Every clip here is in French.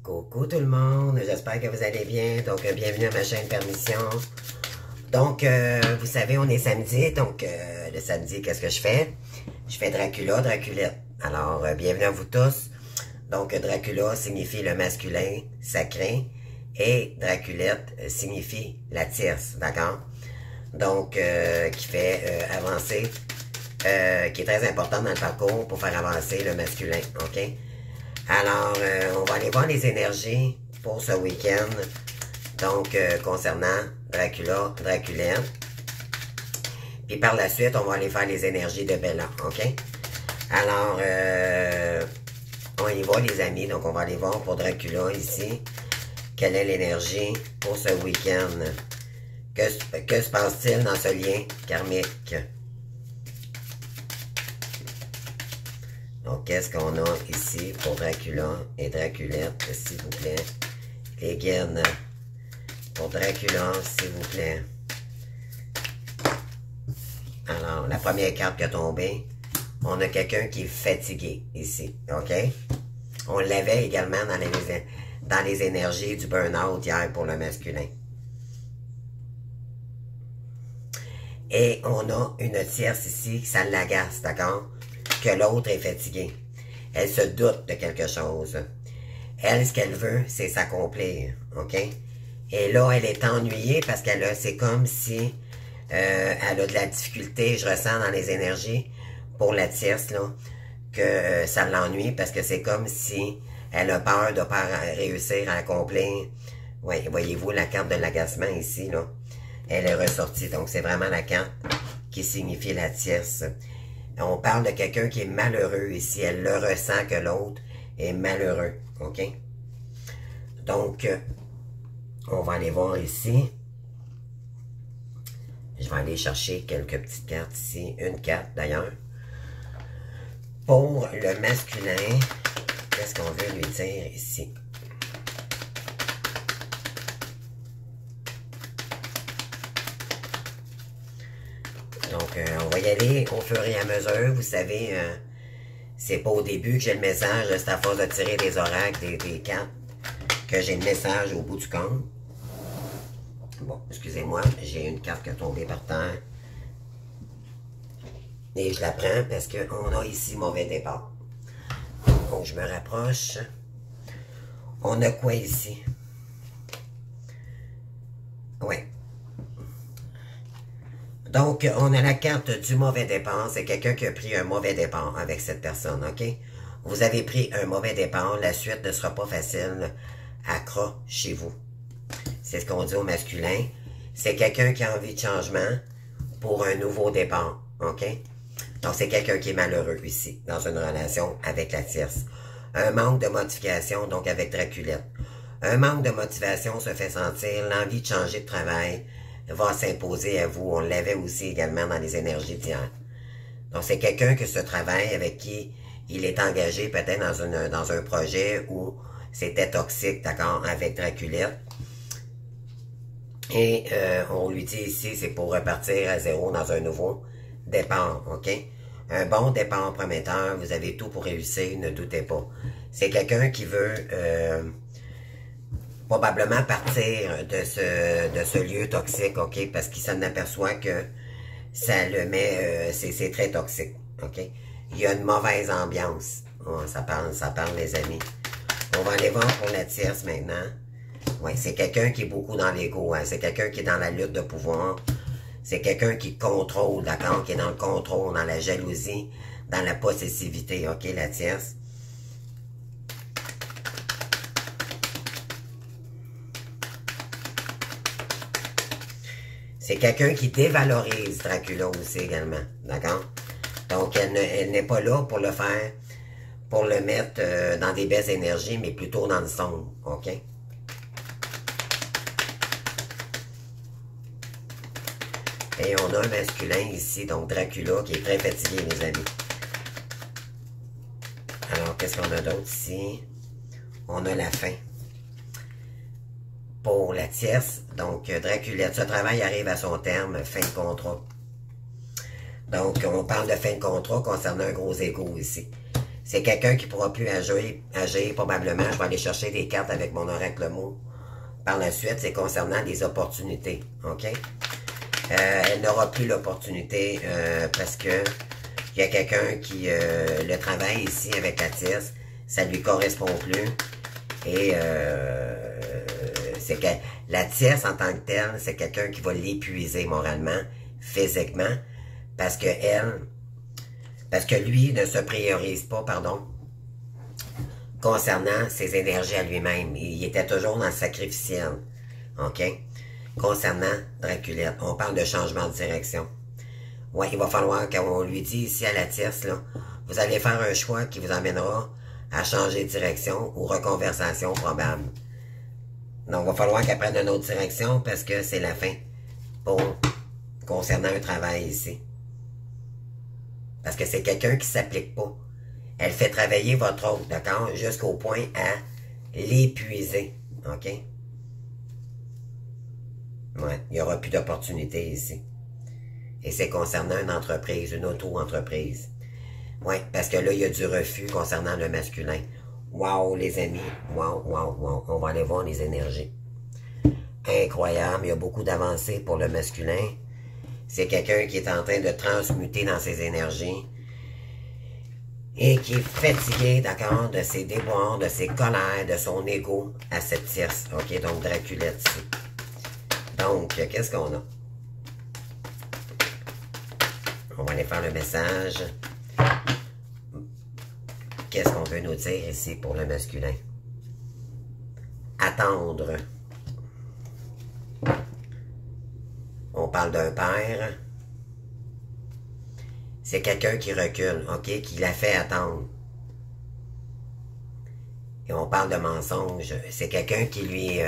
Coucou tout le monde, j'espère que vous allez bien. Donc, bienvenue à ma chaîne Permission. Donc, vous savez, on est samedi. Donc, le samedi, qu'est-ce que je fais? Je fais Dracula, Draculette. Alors, bienvenue à vous tous. Donc, Dracula signifie le masculin sacré et Draculette signifie la tierce, d'accord? Donc, qui fait avancer, qui est très important dans le parcours pour faire avancer le masculin, ok? Alors, on va aller voir les énergies pour ce week-end. Donc, concernant Dracula, Draculette. Puis par la suite, on va aller faire les énergies de Bella, ok? Alors, on y va les amis. Donc, on va aller voir pour Dracula ici. Quelle est l'énergie pour ce week-end? Que se passe-t-il dans ce lien karmique? Donc, qu'est-ce qu'on a ici pour Dracula et Draculette, s'il vous plaît? Les guides pour Dracula, s'il vous plaît. Alors, la première carte qui a tombé, on a quelqu'un qui est fatigué ici, OK? On l'avait également dans les énergies du burn-out hier pour le masculin. Et on a une tierce ici, ça l'agace, d'accord? Que l'autre est fatiguée. Elle se doute de quelque chose. Elle, ce qu'elle veut, c'est s'accomplir, OK? Et là, elle est ennuyée parce qu'elle a, c'est comme si elle a de la difficulté, je ressens dans les énergies, pour la tierce, là, que ça l'ennuie parce que c'est comme si elle a peur de ne pas réussir à accomplir. Oui, voyez-vous la carte de l'agacement ici, là. Elle est ressortie, donc c'est vraiment la carte qui signifie la tierce. On parle de quelqu'un qui est malheureux ici. Elle le ressent que l'autre est malheureux. OK? Donc, on va aller voir ici. Je vais aller chercher quelques petites cartes ici. Une carte d'ailleurs. Pour le masculin, qu'est-ce qu'on veut lui dire ici? Donc, on va y aller au fur et à mesure. Vous savez, c'est pas au début que j'ai le message, c'est à force de tirer des oracles, des cartes, que j'ai le message au bout du compte. Bon, excusez-moi, j'ai une carte qui est tombée par terre. Et je la prends parce qu'on a ici mauvais départ. Donc, je me rapproche. On a quoi ici? Oui. Donc, on a la carte du mauvais départ. C'est quelqu'un qui a pris un mauvais départ avec cette personne, OK? Vous avez pris un mauvais départ. La suite ne sera pas facile. Accrochez-vous. C'est ce qu'on dit au masculin. C'est quelqu'un qui a envie de changement pour un nouveau départ, OK? Donc, c'est quelqu'un qui est malheureux ici, dans une relation avec la tierce. Un manque de motivation, donc avec Draculette. Un manque de motivation se fait sentir. L'envie de changer de travail va s'imposer à vous. On l'avait aussi également dans les énergies d'hier. Donc, c'est quelqu'un que ce travail avec qui il est engagé peut-être dans un projet où c'était toxique, d'accord, avec Draculette. Et on lui dit ici, c'est pour repartir à zéro dans un nouveau départ, OK? Un bon départ prometteur, vous avez tout pour réussir, ne doutez pas. C'est quelqu'un qui veut probablement partir de ce lieu toxique, OK? Parce qu'il s'en aperçoit que ça le met, c'est très toxique, OK? Il y a une mauvaise ambiance. Oh, ça parle les amis. On va aller voir pour la tierce maintenant. Oui, c'est quelqu'un qui est beaucoup dans l'ego, hein? C'est quelqu'un qui est dans la lutte de pouvoir. C'est quelqu'un qui contrôle, d'accord? Qui est dans le contrôle, dans la jalousie, dans la possessivité, OK, la tierce? C'est quelqu'un qui dévalorise Dracula aussi également, d'accord? Donc, elle n'est pas là pour le faire, pour le mettre dans des belles énergies, mais plutôt dans le sombre, OK? Et on a un masculin ici, donc Dracula, qui est très fatigué, les amis. Alors, qu'est-ce qu'on a d'autre ici? On a la fin. Pour la tierce, donc Draculette, ce travail arrive à son terme, fin de contrat. Donc, on parle de fin de contrat concernant un gros égo ici. C'est quelqu'un qui pourra plus agir, probablement. Je vais aller chercher des cartes avec mon oracle mot. Par la suite, c'est concernant des opportunités, ok? Elle n'aura plus l'opportunité parce que il y a quelqu'un qui le travail ici avec la tierce, ça lui correspond plus. Et c'est que la tierce en tant que telle, c'est quelqu'un qui va l'épuiser moralement, physiquement, parce que lui ne se priorise pas, pardon, concernant ses énergies à lui-même. Il était toujours dans le sacrificiel, ok? Concernant Draculette, on parle de changement de direction. Ouais, il va falloir qu'on lui dise ici à la tierce, là, vous allez faire un choix qui vous amènera à changer de direction ou reconversation probable. Donc, il va falloir qu'elle prenne une autre direction parce que c'est la fin pour concernant un travail ici. Parce que c'est quelqu'un qui ne s'applique pas. Elle fait travailler votre autre, d'accord? Jusqu'au point à l'épuiser, ok? Ouais, il n'y aura plus d'opportunités ici. Et c'est concernant une entreprise, une auto-entreprise. Oui, parce que là, il y a du refus concernant le masculin. Wow, les amis. Wow, wow, wow. On va aller voir les énergies. Incroyable. Il y a beaucoup d'avancées pour le masculin. C'est quelqu'un qui est en train de transmuter dans ses énergies. Et qui est fatigué, d'accord, de ses déboires, de ses colères, de son ego à cette tierce. OK, donc Draculette ici. Donc, qu'est-ce qu'on a? On va aller faire le message. Qu'est-ce qu'on veut nous dire ici pour le masculin? Attendre. On parle d'un père. C'est quelqu'un qui recule, ok? Qui l'a fait attendre. Et on parle de mensonge. C'est quelqu'un qui lui...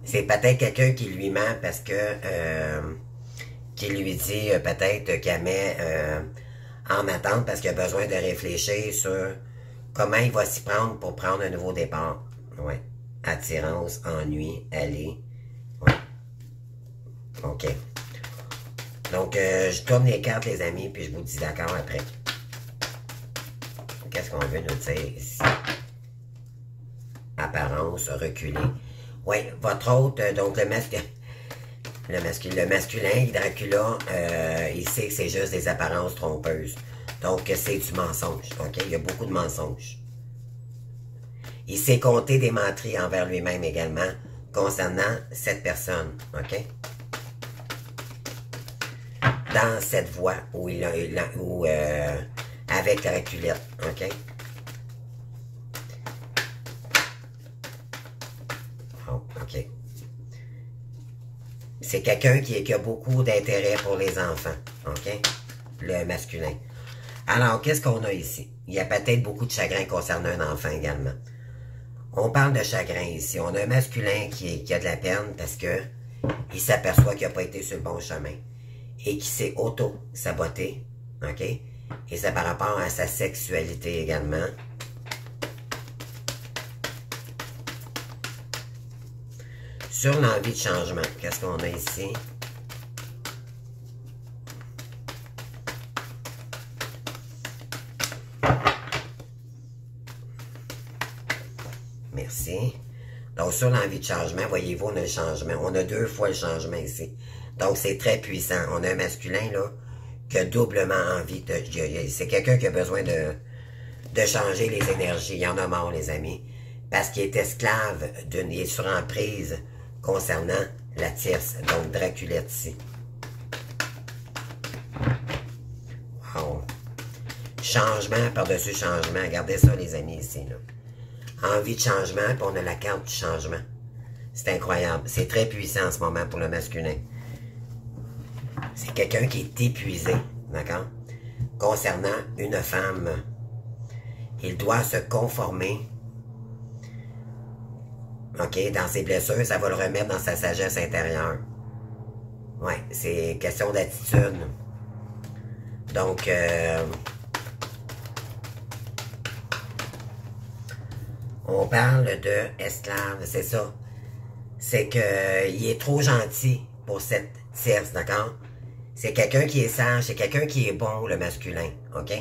c'est peut-être quelqu'un qui lui ment parce que... qui lui dit peut-être qu'elle met en attente parce qu'il a besoin de réfléchir sur comment il va s'y prendre pour prendre un nouveau départ. Ouais. Attirance, ennui, aller. Ouais. OK. Donc, je tourne les cartes, les amis, puis je vous dis d'accord après. Qu'est-ce qu'on veut nous dire ici? Apparence, reculer. Oui, votre hôte, donc le masculin, Dracula, il sait que c'est juste des apparences trompeuses. Donc, c'est du mensonge, ok? Il y a beaucoup de mensonges. Il sait compter des menteries envers lui-même également, concernant cette personne, ok? Dans cette voie où avec Draculette, ok? Oh, ok. C'est quelqu'un qui a beaucoup d'intérêt pour les enfants, ok? Le masculin. Alors, qu'est-ce qu'on a ici? Il y a peut-être beaucoup de chagrin concernant un enfant également. On parle de chagrin ici. On a un masculin qui a de la peine parce que il s'aperçoit qu'il n'a pas été sur le bon chemin et qui s'est auto-saboté, ok? Et c'est par rapport à sa sexualité également. Sur l'envie de changement, qu'est-ce qu'on a ici? Merci. Donc, sur l'envie de changement, voyez-vous, on a le changement. On a 2 fois le changement ici. Donc, c'est très puissant. On a un masculin, là, qui a doublement envie de... C'est quelqu'un qui a besoin de changer les énergies. Il y en a marre, les amis. Parce qu'il est esclave il est sur emprise concernant la tierce. Donc, Draculette ici. Wow. Changement par-dessus changement. Regardez ça, les amis, ici, là. Envie de changement, puis on a la carte du changement. C'est incroyable. C'est très puissant en ce moment pour le masculin. C'est quelqu'un qui est épuisé, d'accord? Concernant une femme, il doit se conformer, ok? Dans ses blessures, ça va le remettre dans sa sagesse intérieure. Ouais, c'est question d'attitude. Donc, on parle de esclave, c'est ça. C'est que il est trop gentil pour cette tierce, d'accord? C'est quelqu'un qui est sage, c'est quelqu'un qui est bon, le masculin, ok?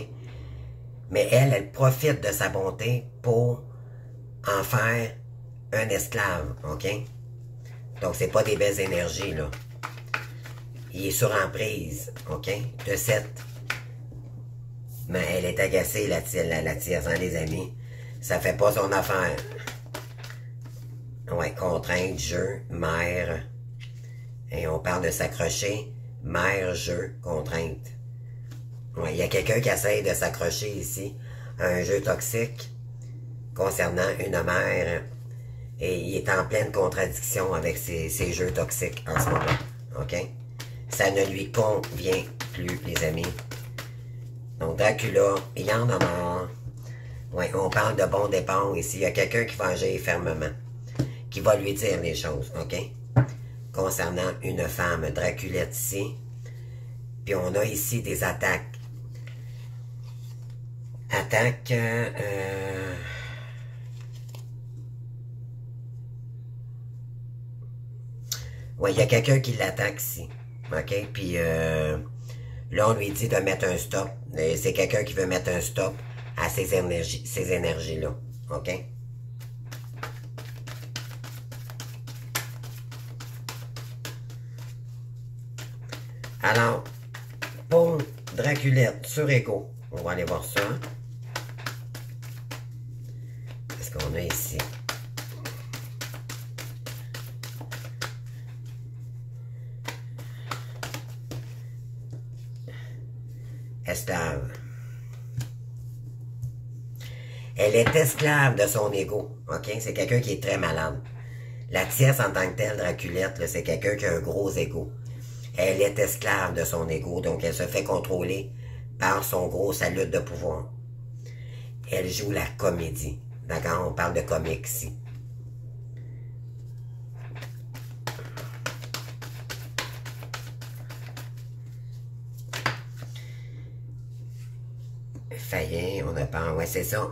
Mais elle profite de sa bonté pour en faire un esclave, OK? Donc, c'est pas des belles énergies, là. Il est sur emprise, OK? De cette. Mais elle est agacée, la tierce, hein, les amis. Ça fait pas son affaire. Ouais, contrainte, jeu, mère. Et on parle de s'accrocher. Mère, jeu, contrainte. Ouais, il y a quelqu'un qui essaye de s'accrocher ici à un jeu toxique concernant une mère. Et il est en pleine contradiction avec ces jeux toxiques en ce moment. OK? Ça ne lui convient plus, les amis. Donc, Dracula, il y en a marre. Oui, on parle de bon départ ici. Il y a quelqu'un qui va agir fermement. Qui va lui dire les choses, OK? Concernant une femme, Draculette ici. Puis on a ici des attaques. Attaques... Oui, il y a quelqu'un qui l'attaque ici. OK? Puis là, on lui dit de mettre un stop. C'est quelqu'un qui veut mettre un stop à ces énergies-là. OK? Alors, pour Draculette sur Ego, on va aller voir ça. Qu'est-ce qu'on a ici? Esclave. Elle est esclave de son ego, OK? C'est quelqu'un qui est très malade. La tierce en tant que telle, Draculette, c'est quelqu'un qui a un gros ego. Elle est esclave de son ego, donc elle se fait contrôler par son gros lutte de pouvoir. Elle joue la comédie. D'accord? On parle de comique ici. Faillir, on a pas... Ouais, c'est ça.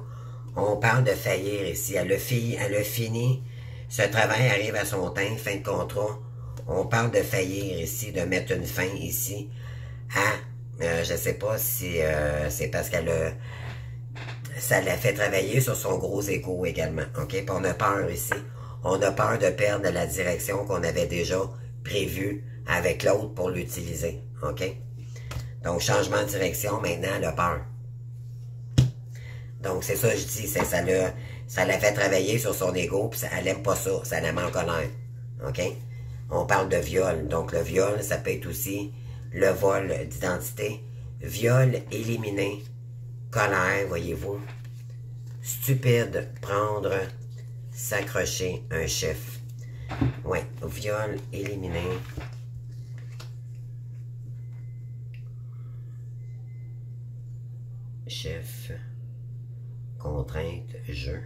On parle de faillir ici. Elle a fini. Ce travail arrive à son temps, fin de contrat. On parle de faillir ici, de mettre une fin ici à... je sais pas si c'est parce qu'elle ça l'a fait travailler sur son gros ego également. OK? Puis on a peur ici. On a peur de perdre la direction qu'on avait déjà prévue avec l'autre pour l'utiliser. OK? Donc, changement de direction, maintenant, elle a peur. Donc, c'est ça que je dis, ça l'a fait travailler sur son ego, puis elle aime pas ça, ça la met en colère. OK? On parle de viol. Donc, le viol, ça peut être aussi le vol d'identité. Viol éliminé. Colère, voyez-vous. Stupide, prendre, s'accrocher, un chef. Ouais, viol éliminé. Chef. Contrainte, jeu.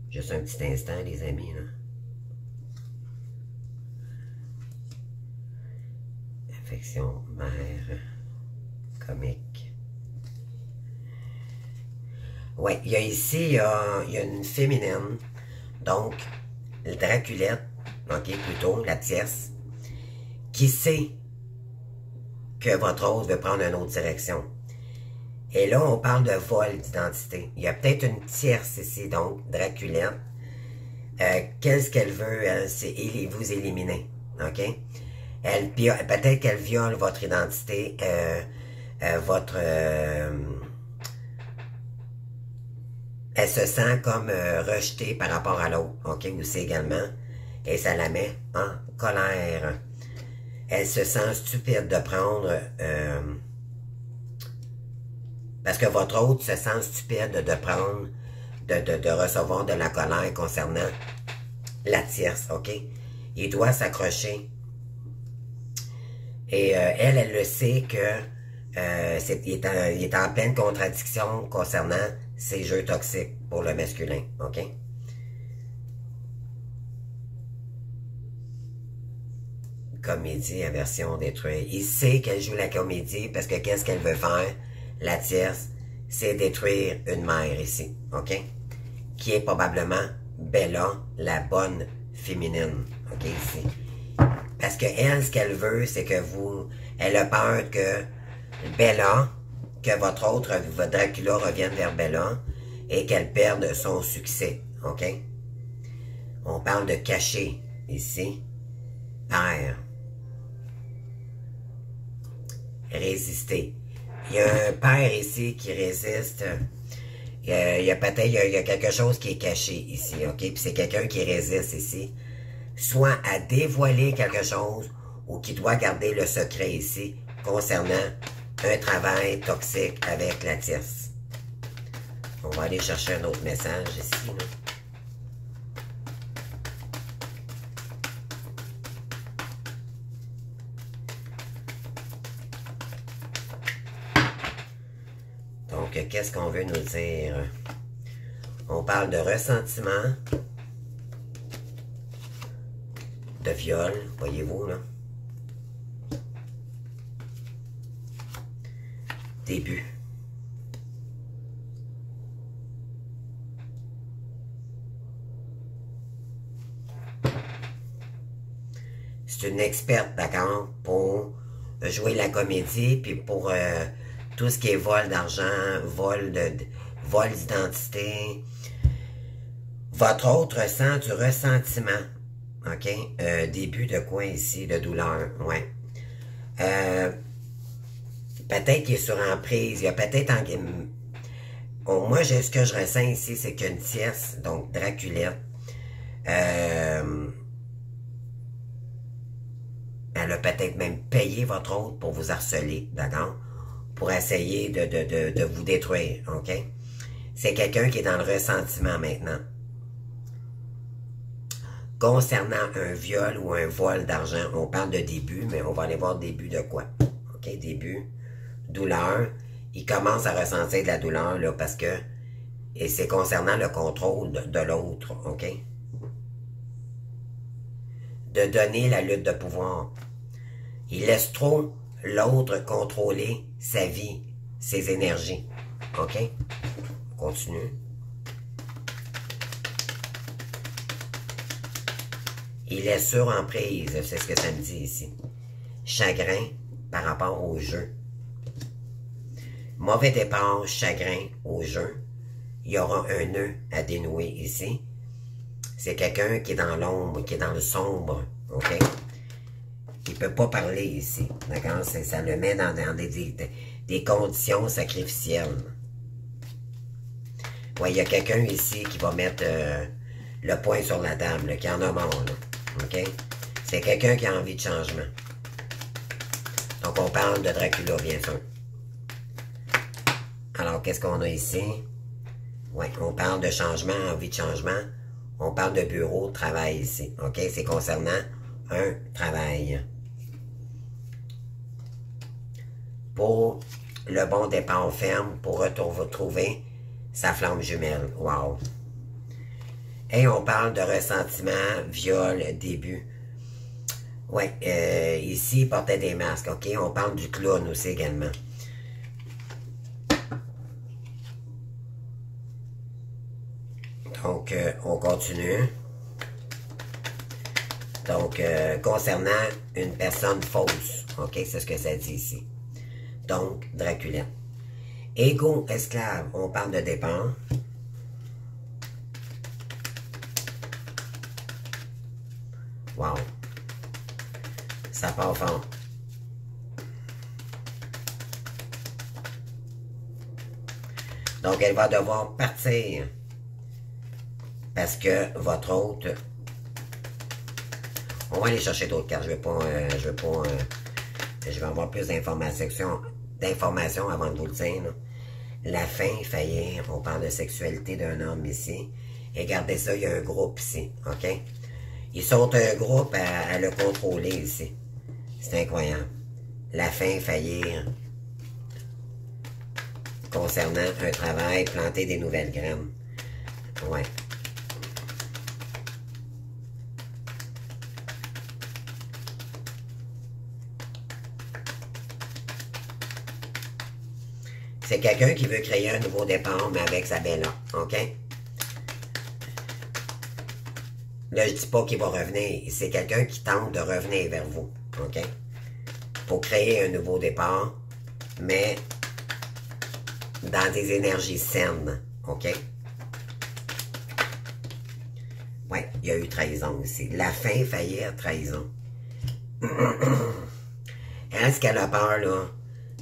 Juste un petit instant, les amis, là. Affection, mère, comique. Oui, il y a ici, il y a une féminine, donc, le Draculette, ok, plutôt, la tierce, qui sait que votre autre veut prendre une autre direction. Et là, on parle de vol d'identité. Il y a peut-être une tierce ici, donc, Draculette. Qu'est-ce qu'elle veut, c'est vous éliminer, ok? Peut-être qu'elle viole votre identité, votre... elle se sent comme rejetée par rapport à l'autre, ok, aussi également, et ça la met en colère. Elle se sent stupide de prendre... parce que votre autre se sent stupide de prendre, de recevoir de la colère concernant la tierce, ok? Il doit s'accrocher. Et elle le sait que il est en pleine contradiction concernant ces jeux toxiques pour le masculin, ok? Comédie, aversion, détruire. Il sait qu'elle joue la comédie parce que qu'est-ce qu'elle veut faire? La tierce, c'est détruire une mère ici, ok? Qui est probablement Bella, la bonne féminine, ok, ici. Parce que elle, ce qu'elle veut, c'est que elle a peur que Bella, que votre Dracula revienne vers Bella et qu'elle perde son succès, ok? On parle de cacher ici. Père. Résister. Il y a un père ici qui résiste. Il y a peut-être il y a quelque chose qui est caché ici, ok? Puis c'est quelqu'un qui résiste ici. Soit à dévoiler quelque chose ou qui doit garder le secret ici concernant un travail toxique avec la tierce. On va aller chercher un autre message ici, là. Donc, qu'est-ce qu'on veut nous dire? On parle de ressentiment, de viol, voyez-vous, là. Début. C'est une experte, d'accord, pour jouer la comédie, puis pour tout ce qui est vol d'argent, vol d'identité. Votre autre ressent du ressentiment, ok? Début de quoi ici? De douleur, ouais. Peut-être qu'il est sur emprise, il y a peut-être moi, ce que je ressens ici, c'est qu'une tierce, donc Draculette, elle a peut-être même payé votre autre pour vous harceler, d'accord? Pour essayer de vous détruire, ok? C'est quelqu'un qui est dans le ressentiment maintenant. Concernant un viol ou un vol d'argent, on parle de début, mais on va aller voir début de quoi? Ok, début, douleur. Il commence à ressentir de la douleur, là, parce que... Et c'est concernant le contrôle de l'autre, ok? De donner la lutte de pouvoir. Il laisse trop l'autre contrôler sa vie, ses énergies, ok? On continue. Il est sur emprise, c'est ce que ça me dit ici. Chagrin par rapport au jeu. Mauvais départ, chagrin au jeu. Il y aura un nœud à dénouer ici. C'est quelqu'un qui est dans l'ombre, qui est dans le sombre, ok? Il ne peut pas parler ici, d'accord? Ça le met dans des conditions sacrificielles. Ouais, il y a quelqu'un ici qui va mettre le poing sur la table, là, qui en a marre, là. OK? C'est quelqu'un qui a envie de changement. Donc, on parle de Dracula, bien sûr. Alors, qu'est-ce qu'on a ici? Oui, on parle de changement, envie de changement. On parle de bureau, de travail ici. OK? C'est concernant un travail. Pour le bon départ ferme, pour retrouver sa flamme jumelle. Wow! Et on parle de ressentiment, viol, début. Oui, ici, il portait des masques, ok? On parle du clown aussi également. Donc, on continue. Donc, concernant une personne fausse, ok? C'est ce que ça dit ici. Donc, Dracula. Égo, esclave, on parle de départ. Wow. Ça part fort. Donc, elle va devoir partir. Parce que votre hôte... On va aller chercher d'autres cartes. Je vais avoir plus d'informations avant de vous le dire, là. La fin, faillir. On parle de sexualité d'un homme ici. Et regardez ça, il y a un groupe ici. OK? Ils sont un groupe à le contrôler ici. C'est incroyable. La fin, faillir. Concernant un travail, planter des nouvelles graines. Ouais. C'est quelqu'un qui veut créer un nouveau départ, mais avec sa Bella. OK? Là, je dis pas qu'il va revenir. C'est quelqu'un qui tente de revenir vers vous. OK? Pour créer un nouveau départ. Mais dans des énergies saines, OK? Ouais, il y a eu trahison aussi. La fin, faillite, trahison. Elle, ce qu'elle a peur, là,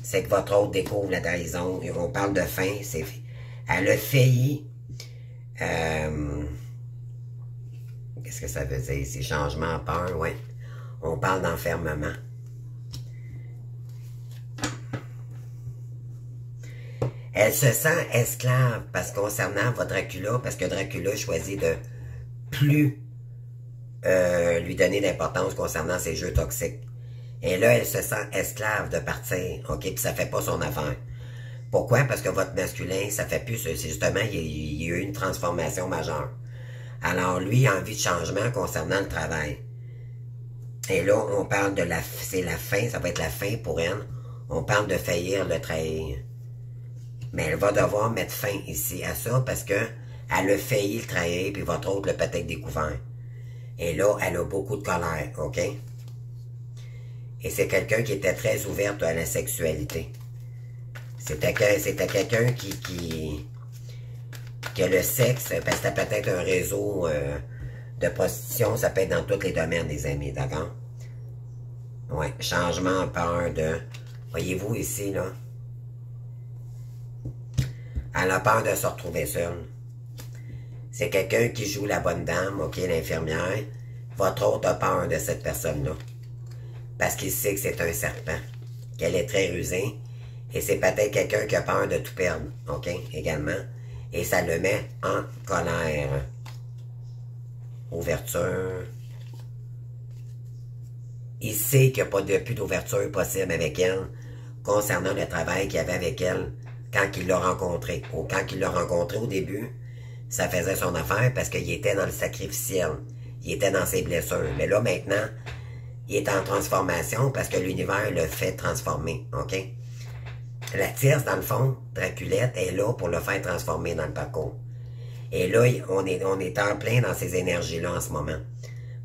c'est que votre autre découvre la trahison. Et on parle de fin, c'est... Elle a failli... Qu'est-ce que ça veut dire ici? Changement à peur, ouais. On parle d'enfermement. Elle se sent esclave parce concernant votre Dracula, parce que Dracula choisit de plus lui donner d'importance concernant ses jeux toxiques. Et là, elle se sent esclave de partir, OK? Puis ça fait pas son affaire. Pourquoi? Parce que votre masculin, ça fait plus... C'est justement, il y a eu une transformation majeure. Alors, lui, il a envie de changement concernant le travail. Et là, on parle de la... C'est la fin, ça va être la fin pour elle. On parle de faillir, le trahir. Mais elle va devoir mettre fin ici à ça parce que elle a failli le trahir, puis votre autre l'a peut-être découvert. Et là, elle a beaucoup de colère, OK? Et c'est quelqu'un qui était très ouverte à la sexualité. C'était quelqu'un qui que le sexe, parce que c'était peut-être un réseau de prostitution, ça peut être dans tous les domaines des amis, d'accord? Ouais, changement, peur de... Voyez-vous ici, là? Elle a peur de se retrouver seule. C'est quelqu'un qui joue la bonne dame, ok, l'infirmière. Votre autre a peur de cette personne-là. Parce qu'il sait que c'est un serpent, qu'elle est très rusée. Et c'est peut-être quelqu'un qui a peur de tout perdre, ok, également. Et ça le met en colère. Ouverture. Il sait qu'il n'y a pas plus d'ouverture possible avec elle concernant le travail qu'il y avait avec elle quand il l'a rencontré. Ou quand il l'a rencontré au début, ça faisait son affaire parce qu'il était dans le sacrificiel. Il était dans ses blessures. Mais là, maintenant, il est en transformation parce que l'univers le fait transformer. OK? La tierce, dans le fond, Draculette, est là pour le faire transformer dans le parcours. Et là, on est en plein dans ces énergies-là en ce moment.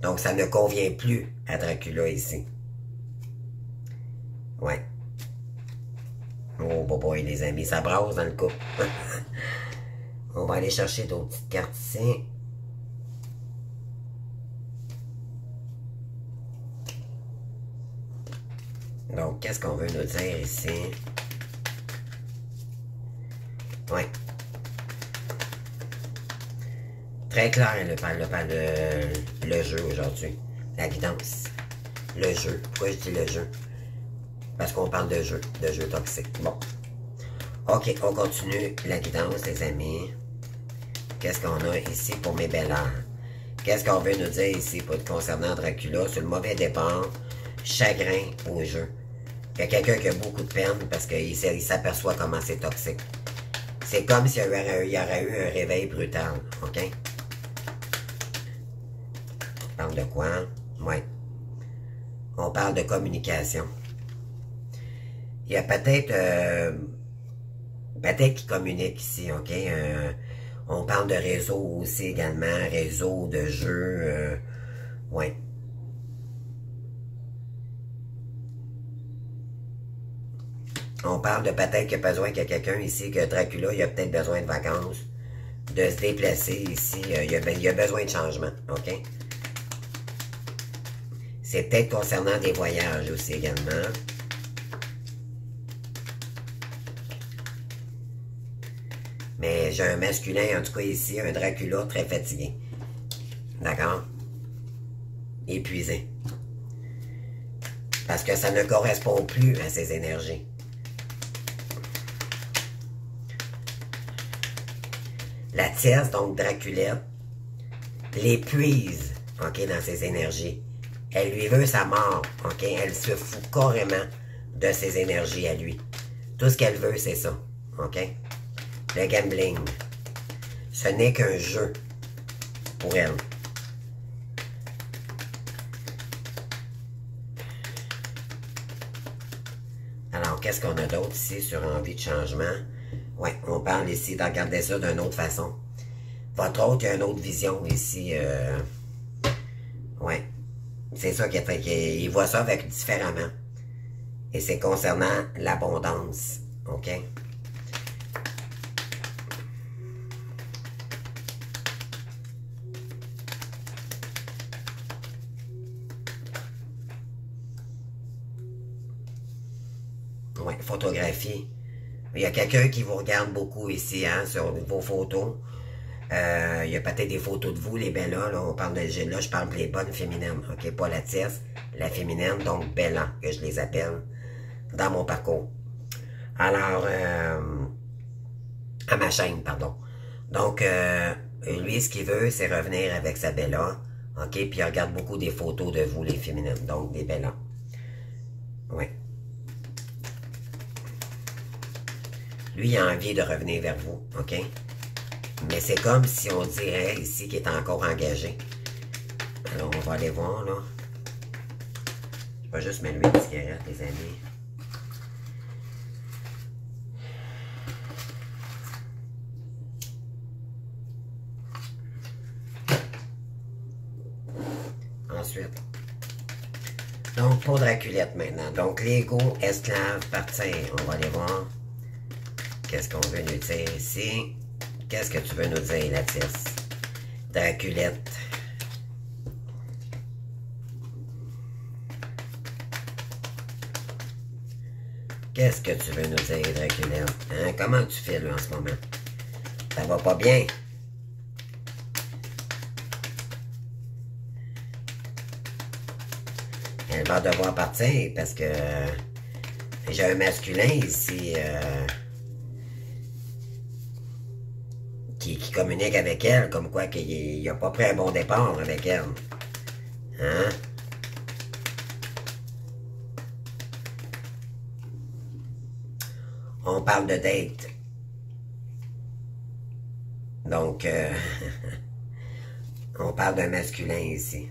Donc, ça ne convient plus à Dracula ici. Ouais. Oh, boy, les amis, ça brasse dans le couple. On va aller chercher d'autres petites cartes ici. Donc, qu'est-ce qu'on veut nous dire ici? Ouais. Très clair, le jeu aujourd'hui. La guidance. Le jeu. Pourquoi je dis le jeu? Parce qu'on parle de jeu toxique. Bon. OK, on continue la guidance, les amis. Qu'est-ce qu'on a ici pour mes belles heures? Qu'est-ce qu'on veut nous dire ici concernant Dracula? Sur le mauvais départ, chagrin au jeu. Il y a quelqu'un qui a beaucoup de peine parce qu'il s'aperçoit comment c'est toxique. C'est comme s'il y aurait eu un réveil brutal. OK? On parle de quoi? Ouais. On parle de communication. Il y a peut-être qui communique ici, OK? On parle de réseau aussi également, réseau de jeux, ouais. On parle de peut-être qu'il y a besoin qu'il y a quelqu'un ici, que Dracula, il a peut-être besoin de vacances, de se déplacer ici, il y a besoin de changement, OK? C'est peut-être concernant des voyages aussi également. Mais j'ai un masculin, en tout cas ici, un Dracula très fatigué. D'accord? Épuisé. Parce que ça ne correspond plus à ses énergies. La tierce, donc Draculette, l'épuise, OK, dans ses énergies. Elle lui veut sa mort, OK? Elle se fout carrément de ses énergies à lui. Tout ce qu'elle veut, c'est ça, OK? Le gambling. Ce n'est qu'un jeu pour elle. Alors, qu'est-ce qu'on a d'autre ici sur envie de changement? Ouais, on parle ici de regarder ça d'une autre façon. Votre autre, il y a une autre vision ici. Ouais. C'est ça qu'il il voit ça avec différemment. Et c'est concernant l'abondance. OK? Ouais, photographie. Il y a quelqu'un qui vous regarde beaucoup ici, hein, sur vos photos. Il y a peut-être des photos de vous, les Bellas, là, on parle de, là, je parle de les bonnes féminines, ok, pas la tierce, la féminine, donc Bella, que je les appelle, dans mon parcours. Alors, à ma chaîne, pardon. Donc, lui, ce qu'il veut, c'est revenir avec sa Bella, ok, puis il regarde beaucoup des photos de vous, les féminines, donc des Bellas. Oui. Lui, il a envie de revenir vers vous, ok? Mais c'est comme si on dirait ici qu'il est encore engagé. Alors, on va aller voir, là. Je vais juste m'allumer une cigarette, les amis. Ensuite. Donc, pour Draculette maintenant. Donc, Lego, esclave, partir. On va aller voir. Qu'est-ce qu'on veut nous dire ici? Qu'est-ce que tu veux nous dire, la tierce? Draculette. Qu'est-ce que tu veux nous dire, Draculette? Hein? Comment tu fais, là, en ce moment? Ça va pas bien? Elle va devoir partir parce que j'ai un masculin ici qui communique avec elle, comme quoi qu'il n'a pas pris un bon départ avec elle. Hein? On parle de date. Donc, on parle d'un masculin ici.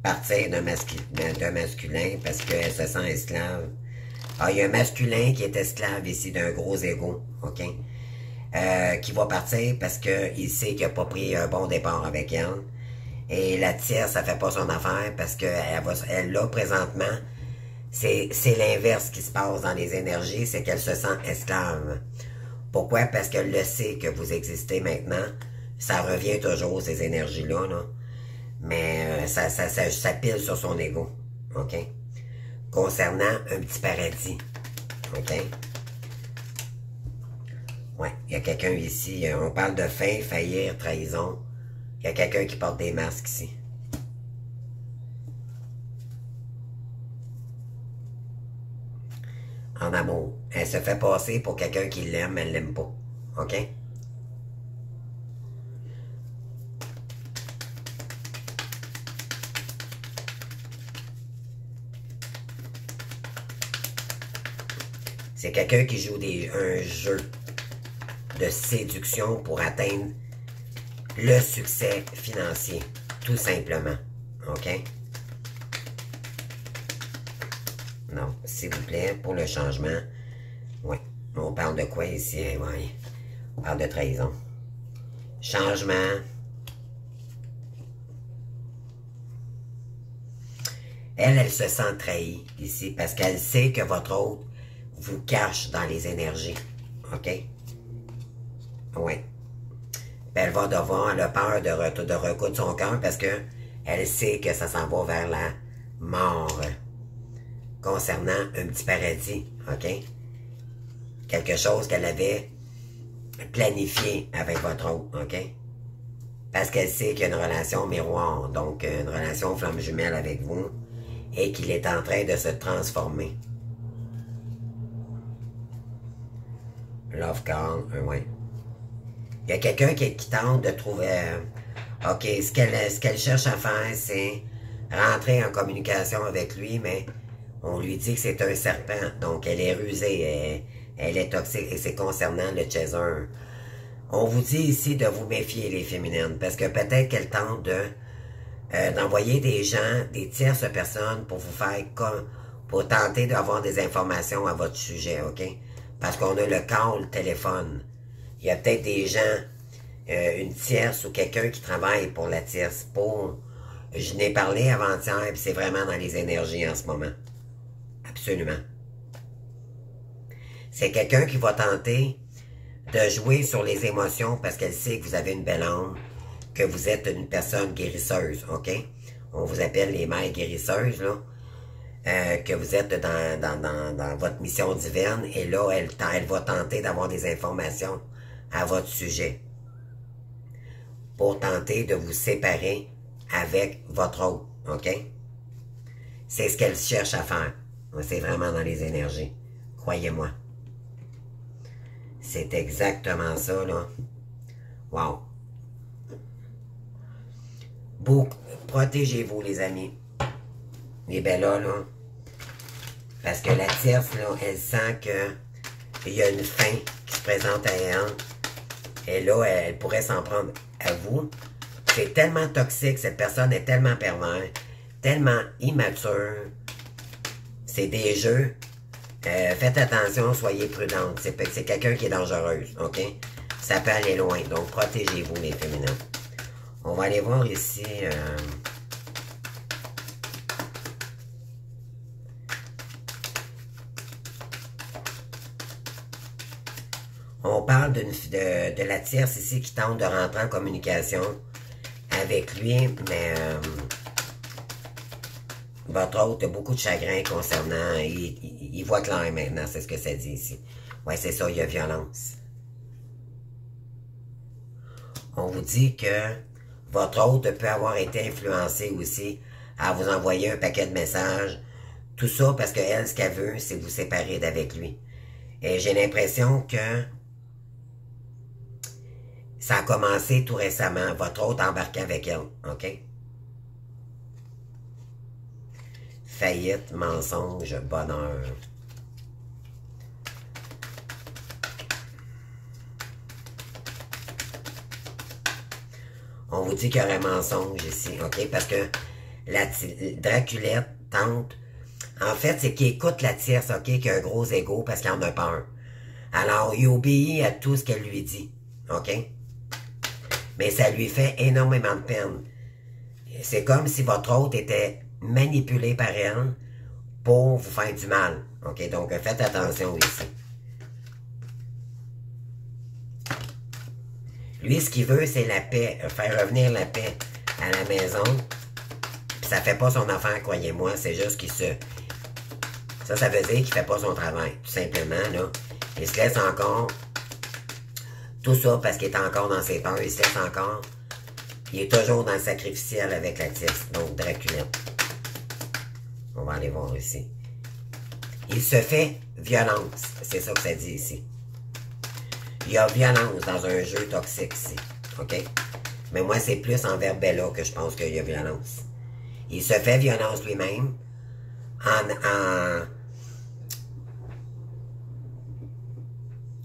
Partir d'un masculin parce qu'elle se sent esclave. Ah, il y a un masculin qui est esclave ici d'un gros égo, ok? Qui va partir parce qu'il sait qu'il n'a pas pris un bon départ avec elle. Et la tierce, ça fait pas son affaire parce qu'elle là, présentement, c'est l'inverse qui se passe dans les énergies, c'est qu'elle se sent esclave. Pourquoi? Parce qu'elle le sait que vous existez maintenant. Ça revient toujours, ces énergies-là, là. Mais ça pile sur son ego, ok? Concernant un petit paradis, ok? Ouais, il y a quelqu'un ici, on parle de fin, faillir, trahison. Il y a quelqu'un qui porte des masques ici. En amour. Elle se fait passer pour quelqu'un qui l'aime, mais elle l'aime pas, ok? C'est quelqu'un qui joue un jeu de séduction pour atteindre le succès financier, tout simplement. OK? Non, s'il vous plaît, pour le changement. Oui, on parle de quoi ici? Oui, on parle de trahison. Changement. Elle se sent trahie ici parce qu'elle sait que votre autre vous cache dans les énergies. OK? Oui. Elle va devoir, elle a peur de recoudre son cœur parce que elle sait que ça s'en va vers la mort concernant un petit paradis. OK? Quelque chose qu'elle avait planifié avec votre autre. OK? Parce qu'elle sait qu'il y a une relation miroir, donc une relation flamme jumelle avec vous et qu'il est en train de se transformer. Love call, oui. Il y a quelqu'un qui tente de trouver... OK, ce qu'elle cherche à faire, c'est rentrer en communication avec lui, mais on lui dit que c'est un serpent. Donc, elle est rusée, elle est toxique, et c'est concernant le chaser. On vous dit ici de vous méfier, les féminines, parce que peut-être qu'elle tente d'envoyer des gens, des tierces personnes, pour vous faire pour tenter d'avoir des informations à votre sujet, OK? Parce qu'on a le call téléphone. Il y a peut-être des gens, une tierce ou quelqu'un qui travaille pour la tierce. Je n'ai parlé avant-hier, puis c'est vraiment dans les énergies en ce moment. Absolument. C'est quelqu'un qui va tenter de jouer sur les émotions parce qu'elle sait que vous avez une belle âme, que vous êtes une personne guérisseuse, OK? on vous appelle les mères guérisseuses, là, que vous êtes dans votre mission divine, et là, elle va tenter d'avoir des informations à votre sujet pour tenter de vous séparer avec votre autre, OK? C'est ce qu'elle cherche à faire. C'est vraiment dans les énergies. Croyez-moi. C'est exactement ça, là. Wow. Protégez-vous, les amis. Les Bellas, là. Parce que la tierce, là, elle sent qu'il y a une fin qui se présente à elle. Et là, elle pourrait s'en prendre à vous. C'est tellement toxique, cette personne est tellement perverse, tellement immature. C'est des jeux. Faites attention, soyez prudente. C'est quelqu'un qui est dangereuse, OK? Ça peut aller loin, donc protégez-vous, les féminins. On va aller voir ici... On parle de la tierce ici qui tente de rentrer en communication avec lui, mais votre hôte a beaucoup de chagrin concernant... Il voit clair maintenant, c'est ce que ça dit ici. Ouais, c'est ça, il y a violence. On vous dit que votre hôte peut avoir été influencé aussi à vous envoyer un paquet de messages. Tout ça parce qu'elle, ce qu'elle veut, c'est vous séparer d'avec lui. Et j'ai l'impression que ça a commencé tout récemment. Votre hôte embarqué avec elle, OK? Faillite, mensonge, bonheur. On vous dit qu'il y aurait mensonge ici, OK? Parce que la Draculette tente... En fait, c'est qu'il écoute la tierce, OK? Qui a un gros ego parce qu'il en a peur. Alors, il obéit à tout ce qu'elle lui dit, OK? Mais ça lui fait énormément de peine. C'est comme si votre hôte était manipulé par elle pour vous faire du mal. OK? Donc, faites attention ici. Lui, ce qu'il veut, c'est la paix. Faire revenir la paix à la maison. Puis ça fait pas son affaire, croyez-moi. C'est juste qu'il se... Ça veut dire qu'il fait pas son travail. Tout simplement, là. Il se laisse encore... Tout ça parce qu'il est encore dans ses peurs. Il se laisse encore... Il est toujours dans le sacrificiel avec la tierce. Donc, Draculette. On va aller voir ici. Il se fait violence. C'est ça que ça dit ici. Il y a violence dans un jeu toxique ici. OK? Mais moi, c'est plus envers Bella que je pense qu'il y a violence. Il se fait violence lui-même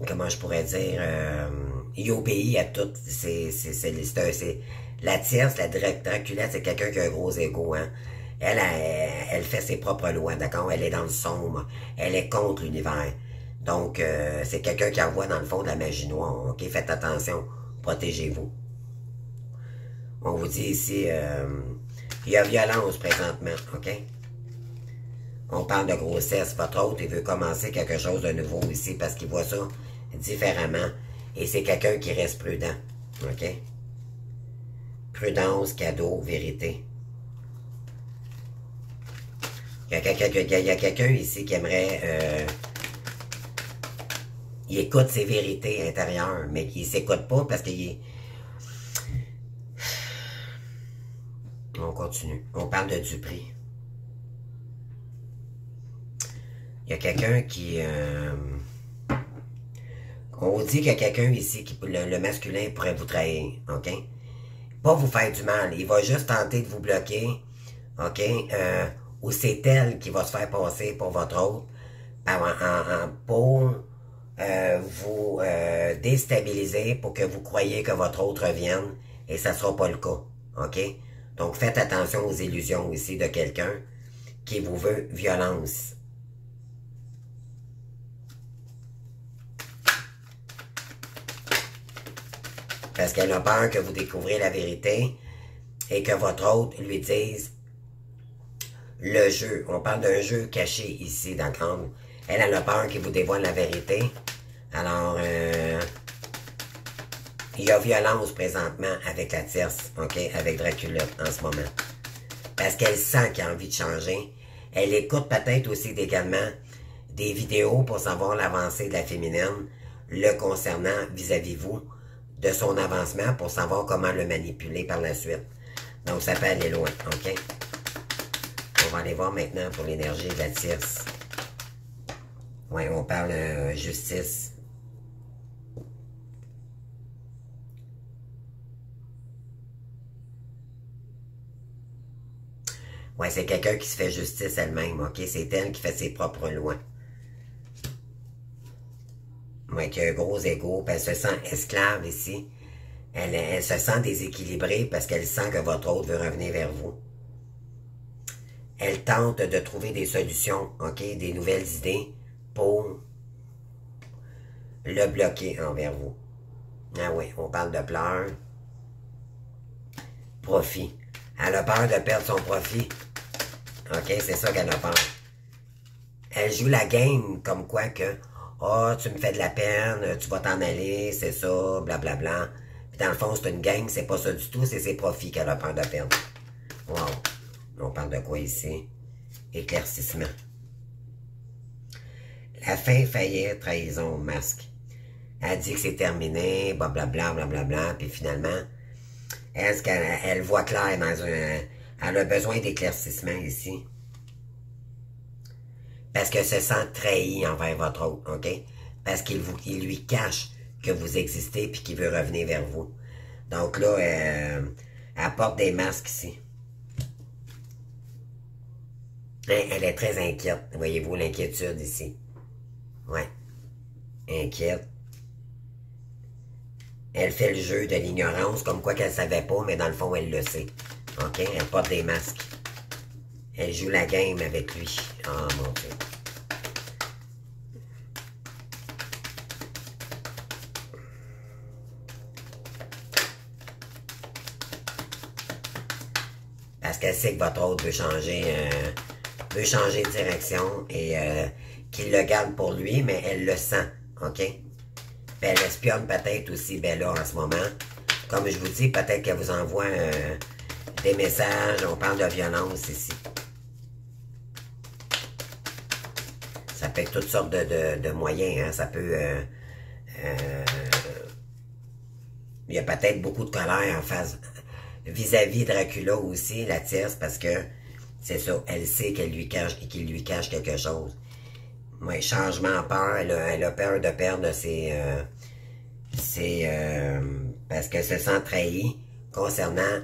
comment je pourrais dire, il obéit à tout. La tierce, la Draculette, c'est quelqu'un qui a un gros ego, hein. Elle fait ses propres lois, d'accord? Elle est dans le sombre. Elle est contre l'univers. Donc, c'est quelqu'un qui envoie dans le fond de la magie noire, OK? Faites attention. Protégez-vous. On vous dit ici, il y a violence présentement, OK? On parle de grossesse. Votre hôte, il veut commencer quelque chose de nouveau ici parce qu'il voit ça différemment. Et c'est quelqu'un qui reste prudent. OK? Prudence, cadeau, vérité. Il y a quelqu'un ici qui aimerait... il écoute ses vérités intérieures, mais il s'écoute pas parce qu'il est... On continue. On parle de Dupré. Il y a quelqu'un qui... On vous dit qu'il y a quelqu'un ici, le masculin pourrait vous trahir, OK? Pas vous faire du mal, il va juste tenter de vous bloquer, OK? Ou c'est elle qui va se faire passer pour votre autre, pour vous déstabiliser, pour que vous croyiez que votre autre revienne, et ça ne sera pas le cas, OK? Donc faites attention aux illusions ici de quelqu'un qui vous veut violence. Parce qu'elle a peur que vous découvriez la vérité et que votre hôte lui dise le jeu. On parle d'un jeu caché ici, d'accord? Elle a peur qu'il vous dévoile la vérité. Alors, il y a violence présentement avec la tierce, OK? Avec Draculette en ce moment. parce qu'elle sent qu'il a envie de changer. Elle écoute peut-être aussi également des vidéos pour savoir l'avancée de la féminine, le concernant vis-à-vis vous, de son avancement pour savoir comment le manipuler par la suite. Donc, ça peut aller loin, OK? On va aller voir maintenant pour l'énergie de la tierce. Oui, on parle justice. Ouais, c'est quelqu'un qui se fait justice elle-même, OK? C'est elle qui fait ses propres lois. Ouais, qui a un gros ego, puis elle se sent esclave ici. Elle se sent déséquilibrée parce qu'elle sent que votre autre veut revenir vers vous. Elle tente de trouver des solutions, OK? Des nouvelles idées pour le bloquer envers vous. Ah oui, on parle de pleurs. Profit. Elle a peur de perdre son profit. OK, c'est ça qu'elle a peur. Elle joue la game comme quoi que « tu me fais de la peine, tu vas t'en aller, c'est ça, blablabla. » Puis dans le fond, c'est une game, c'est pas ça du tout, c'est ses profits qu'elle a peur de perdre. Wow. On parle de quoi ici? Éclaircissement. La fin, faillite, trahison, masque. Elle dit que c'est terminé, blablabla, blablabla, puis finalement, elle voit clair dans un... Elle a besoin d'éclaircissement ici. Parce qu'elle se sent trahie envers votre autre, OK? Parce qu'il lui cache que vous existez puis qu'il veut revenir vers vous. Donc là, elle porte des masques ici. Elle est très inquiète. Voyez-vous l'inquiétude ici? Ouais. Inquiète. Elle fait le jeu de l'ignorance, comme quoi qu'elle savait pas, mais dans le fond, elle le sait. OK? Elle porte des masques. Elle joue la game avec lui. Oh mon Dieu. Parce qu'elle sait que votre autre veut changer de direction et qu'il le garde pour lui, mais elle le sent. OK? Puis elle espionne peut-être aussi Bella en ce moment. Comme je vous dis, peut-être qu'elle vous envoie des messages. On parle de violence ici. Ça peut être toutes sortes de moyens. Hein? Ça peut... il y a peut-être beaucoup de colère en face vis-à-vis Dracula aussi, la tierce, parce que c'est ça, elle sait qu'il lui cache quelque chose. Ouais, changement, peur, elle a peur de perdre parce qu'elle se sent trahie concernant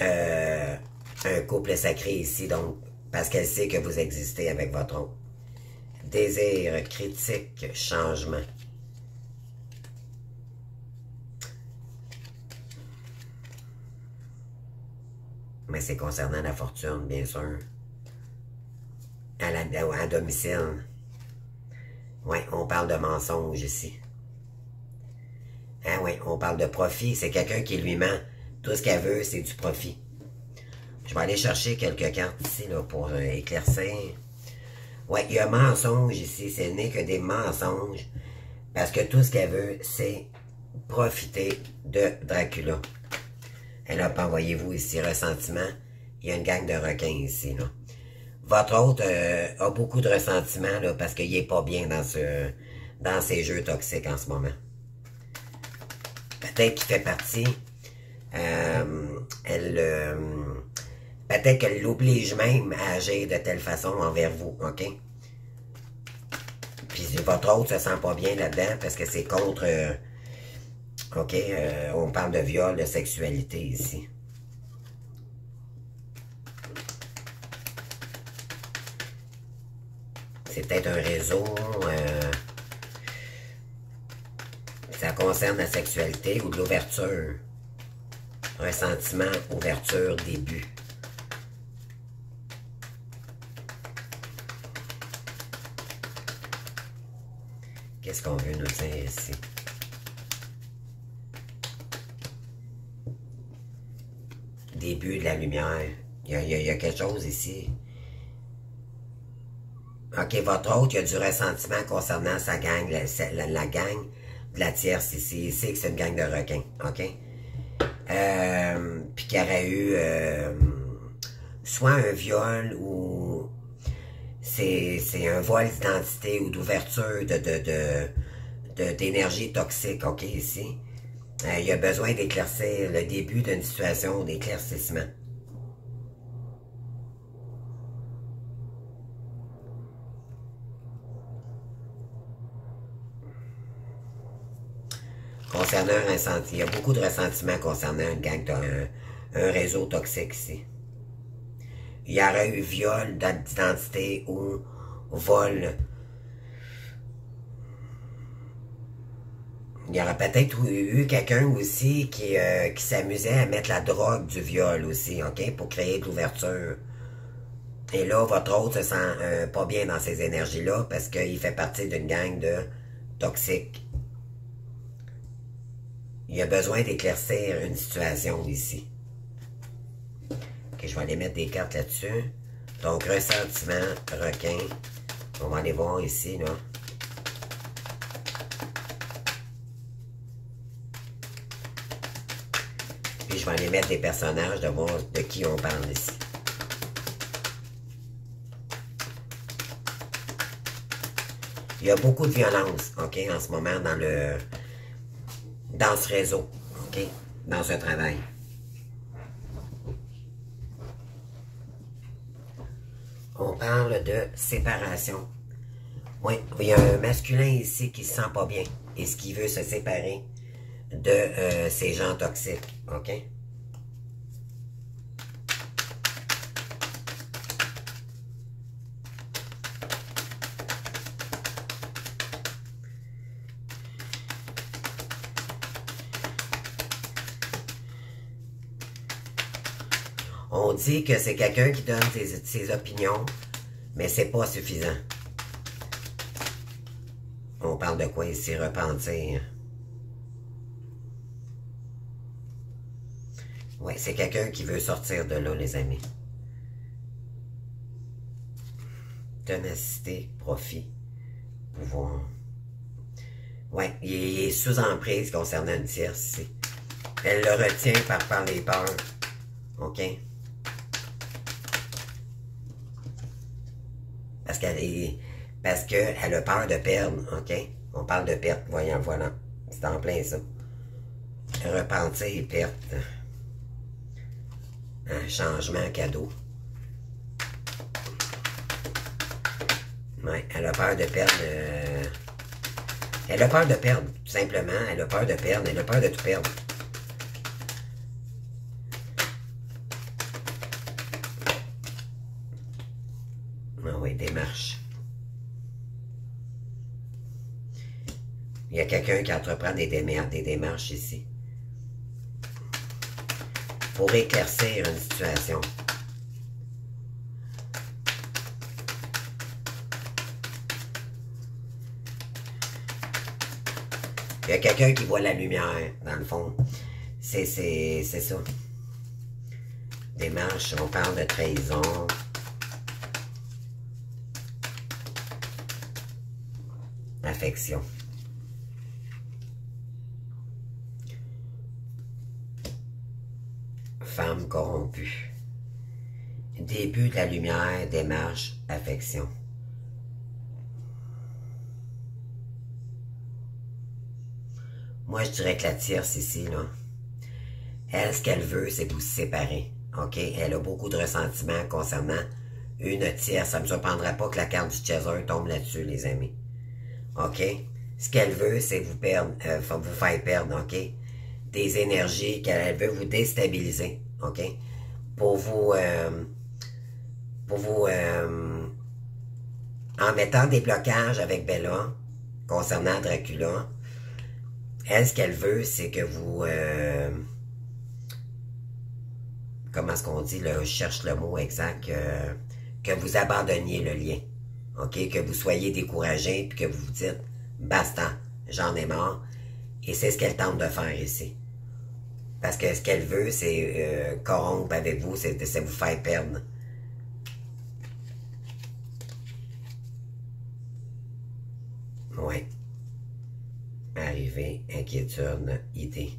un couple sacré ici, donc, parce qu'elle sait que vous existez avec votre autre. Désir, critique, changement. Mais c'est concernant la fortune, bien sûr. À domicile. Oui, on parle de mensonge ici. Ah oui, on parle de profit. C'est quelqu'un qui lui ment. Tout ce qu'elle veut, c'est du profit. Je vais aller chercher quelques cartes ici là, pour éclaircir. Oui, il y a mensonge ici. Ce n'est que des mensonges. Parce que tout ce qu'elle veut, c'est profiter de Dracula. Elle a pas, voyez-vous, ici, ressentiment. Il y a une gang de requins ici, là. Votre autre a beaucoup de ressentiment, là, parce qu'il n'est pas bien dans ces jeux toxiques en ce moment. Peut-être qu'il fait partie. Peut-être qu'elle l'oblige même à agir de telle façon envers vous, OK? Puis votre autre se sent pas bien là-dedans, parce que c'est contre... OK, on parle de viol, de sexualité ici. C'est peut-être un réseau. Ça concerne la sexualité ou de l'ouverture. Ressentiment, ouverture, début. Qu'est-ce qu'on veut nous dire ici? Début de la lumière. Il y a quelque chose ici. OK, votre autre, il y a du ressentiment concernant sa gang, la gang de la tierce ici. Il sait que c'est une gang de requins, OK? Puis qu'il y aurait eu soit un viol ou c'est un vol d'identité ou d'ouverture d'énergie toxique, ok, ici. Il y a besoin d'éclaircir le début d'une situation d'éclaircissement. Concernant un ressenti, il y a beaucoup de ressentiments concernant une gang, un réseau toxique ici. Il y aurait eu viol d'identité ou vol. Il y aurait peut-être eu quelqu'un aussi qui s'amusait à mettre la drogue du viol aussi, ok, pour créer de l'ouverture. Et là, votre autre se sent pas bien dans ces énergies-là parce qu'il fait partie d'une gang de toxiques. Il y a besoin d'éclaircir une situation ici. Ok, je vais aller mettre des cartes là-dessus. Donc, ressentiment, requin. On va aller voir ici, là. Puis, je vais aller mettre des personnages, de voir de qui on parle ici. Il y a beaucoup de violence, ok, en ce moment dans ce réseau, ok, dans ce travail. On parle de séparation. Oui, il y a un masculin ici qui se sent pas bien et ce qui veut se séparer de ces gens toxiques, ok? On dit que c'est quelqu'un qui donne ses opinions, mais c'est pas suffisant. On parle de quoi ici? Repentir. Ouais, c'est quelqu'un qui veut sortir de là, les amis. Ténacité, profit, pouvoir. Ouais, il est sous emprise concernant une tierce ici. Elle le retient par les peurs. OK? Parce qu'elle a peur de perdre, ok? On parle de perte, voyons, voilà. C'est en plein ça. Repentir, perte. Un changement, cadeau. Ouais, elle a peur de perdre. Elle a peur de perdre, tout simplement. Elle a peur de perdre, elle a peur de tout perdre. Ah oui, démarche. Il y a quelqu'un qui entreprend des démarches ici. Pour éclaircir une situation. Il y a quelqu'un qui voit la lumière, dans le fond. C'est ça. Démarche, on parle de trahison. Affection. Femme corrompue. Début de la lumière, démarche, affection. Moi, je dirais que la tierce ici, là, elle, ce qu'elle veut, c'est vous séparer. OK? Elle a beaucoup de ressentiments concernant une tierce. Ça ne me surprendra pas que la carte du chaser tombe là-dessus, les amis. OK? Ce qu'elle veut, c'est vous perdre, vous faire perdre, OK? Des énergies qu'elle veut vous déstabiliser, OK? Pour vous en mettant des blocages avec Bella, concernant Dracula, elle, ce qu'elle veut, c'est que vous, comment est-ce qu'on dit, là, je cherche le mot exact, que vous abandonniez le lien, ok, que vous soyez découragé, puis que vous vous dites, basta, j'en ai marre, et c'est ce qu'elle tente de faire ici. Parce que ce qu'elle veut, c'est corrompre avec vous, c'est vous faire perdre. Ouais. Arrivée, inquiétude, idée.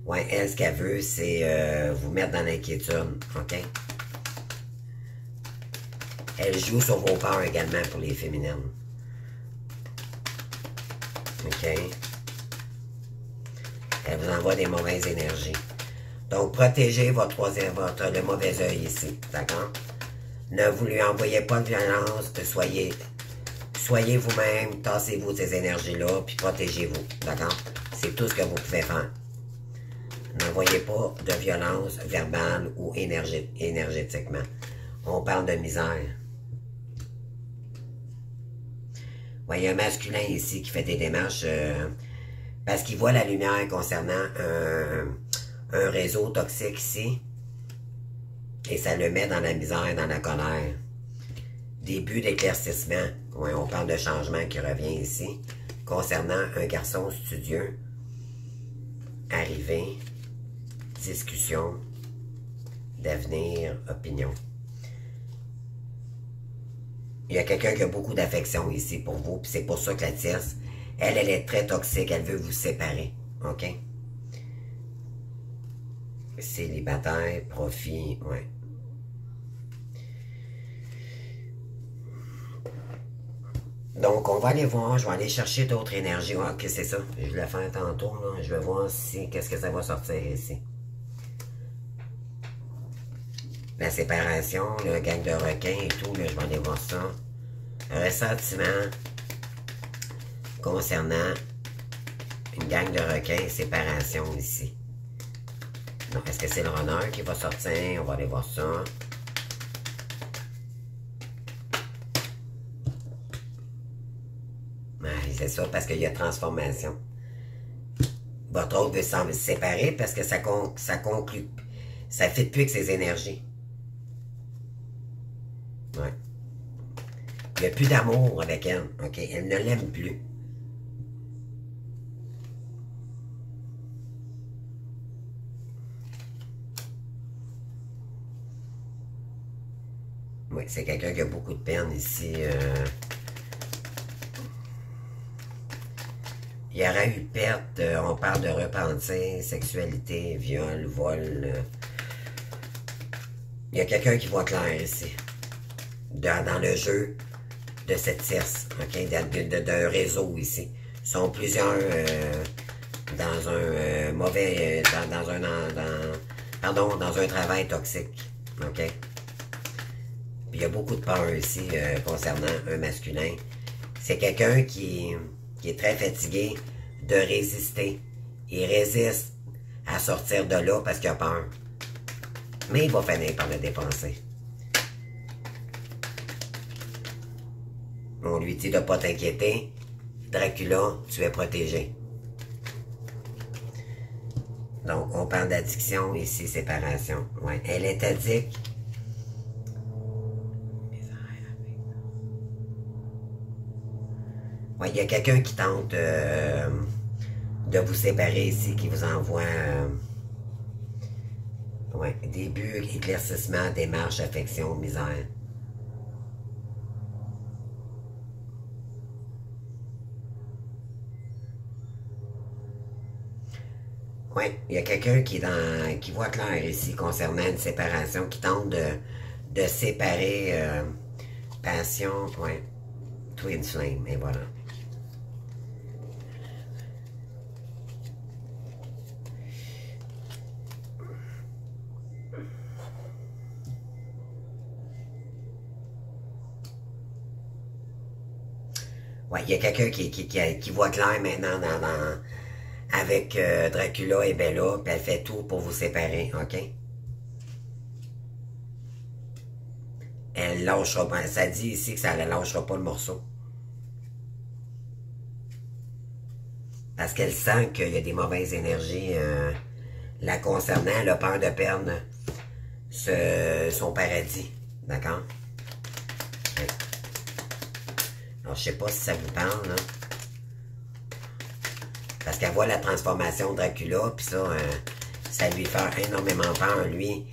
Ouais, elle, ce qu'elle veut, c'est vous mettre dans l'inquiétude, ok? Elle joue sur vos peurs également pour les féminines. OK? Elle vous envoie des mauvaises énergies. Donc, protégez le mauvais œil ici. D'accord? Ne vous lui envoyez pas de violence. Soyez vous-même. Tassez-vous ces énergies-là. Puis protégez-vous. D'accord? C'est tout ce que vous pouvez faire. N'envoyez pas de violence verbale ou énergétiquement. On parle de misère. Ouais, il y a un masculin ici qui fait des démarches parce qu'il voit la lumière concernant un réseau toxique ici. Et ça le met dans la misère, dans la colère. Début d'éclaircissement. Ouais, on parle de changement qui revient ici. Concernant un garçon studieux. Arrivée. Discussion. D'avenir. Opinion. Il y a quelqu'un qui a beaucoup d'affection ici pour vous, puis c'est pour ça que la tierce, elle est très toxique, elle veut vous séparer, OK? Célibataire, profit, ouais. Donc, on va aller voir, je vais aller chercher d'autres énergies. OK, c'est ça, je vais le faire tantôt, là. Je vais voir si, qu'est-ce que ça va sortir ici. La séparation, le gang de requins et tout, là, je vais aller voir ça. Ressentiment concernant une gang de requins, séparation ici. Est-ce que c'est le runner qui va sortir? On va aller voir ça. C'est ça, parce qu'il y a transformation. Votre autre veut se séparer parce que ça conclut. Ça ne fit plus avec ses énergies. Ouais. Il n'y a plus d'amour avec elle. OK? Elle ne l'aime plus. Oui, c'est quelqu'un qui a beaucoup de peine ici. Il y aura eu perte. On parle de repentir, sexualité, viol, vol. Il y a quelqu'un qui voit clair ici. Dans le jeu de cette tierce, OK, d'un réseau ici. Ils sont plusieurs dans un mauvais, dans un travail toxique, OK. Puis il y a beaucoup de peur ici concernant un masculin. C'est quelqu'un qui est très fatigué de résister. Il résiste à sortir de là parce qu'il a peur. Mais il va finir par le dépenser. On lui dit de ne pas t'inquiéter. Dracula, tu es protégé. Donc, on parle d'addiction ici, séparation. Ouais. Elle est addict. Ouais, il y a quelqu'un qui tente de vous séparer ici, qui vous envoie ouais, début, éclaircissement, démarche, affection, misère. Oui, il y a quelqu'un qui voit clair ici concernant une séparation, qui tente de séparer passion, ouais, twin flame, et voilà. Ouais, il y a quelqu'un qui voit clair maintenant avec Dracula et Bella, puis elle fait tout pour vous séparer, OK? Elle lâchera pas. Ça dit ici que ça ne lâchera pas le morceau. Parce qu'elle sent qu'il y a des mauvaises énergies la concernant. Elle a peur de perdre son paradis. D'accord? Ouais. Alors, je sais pas si ça vous parle, là. Parce qu'elle voit la transformation de Dracula, puis ça, ça lui fait énormément peur, lui.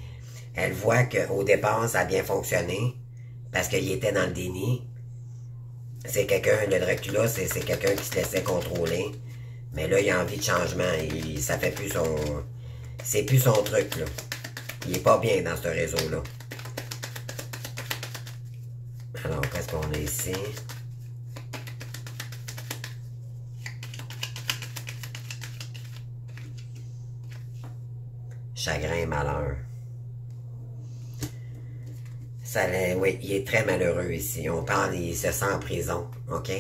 Elle voit qu'au départ, ça a bien fonctionné, parce qu'il était dans le déni. C'est quelqu'un, le Dracula, c'est quelqu'un qui se laissait contrôler. Mais là, il a envie de changement. Ça fait plus son... C'est plus son truc, là. Il est pas bien dans ce réseau-là. ici. Chagrin et malheur. Ça, oui, il est très malheureux ici. On parle, il se sent en prison. OK?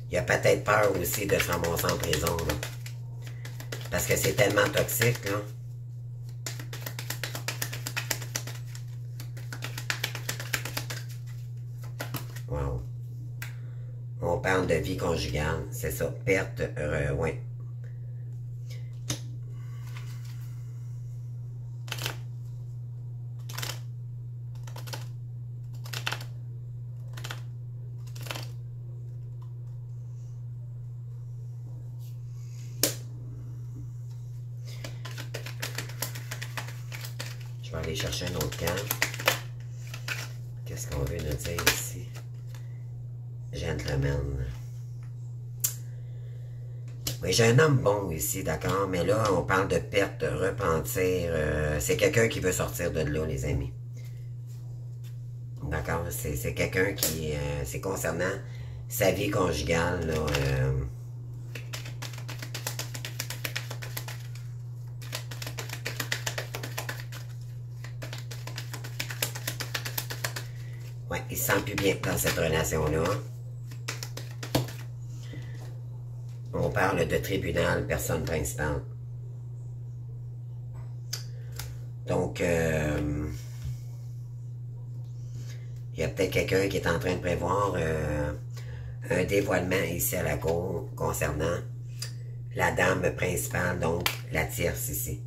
Il a peut-être peur aussi de se ramasser en prison. Là. Parce que c'est tellement toxique, là. Wow. On parle de vie conjugale, c'est ça. Perte, oui. Je vais aller chercher un autre camp. Qu'est-ce qu'on veut nous dire ici? Gentleman. Oui, j'ai un homme bon ici, d'accord, mais là, on parle de perte, de repentir. C'est quelqu'un qui veut sortir de là, les amis. D'accord? C'est quelqu'un qui... c'est concernant sa vie conjugale, là. Ouais, il se sent plus bien dans cette relation-là. On parle de tribunal, personne principale. Donc, il y a peut-être quelqu'un qui est en train de prévoir un dévoilement ici à la cour concernant la dame principale, donc la tierce ici.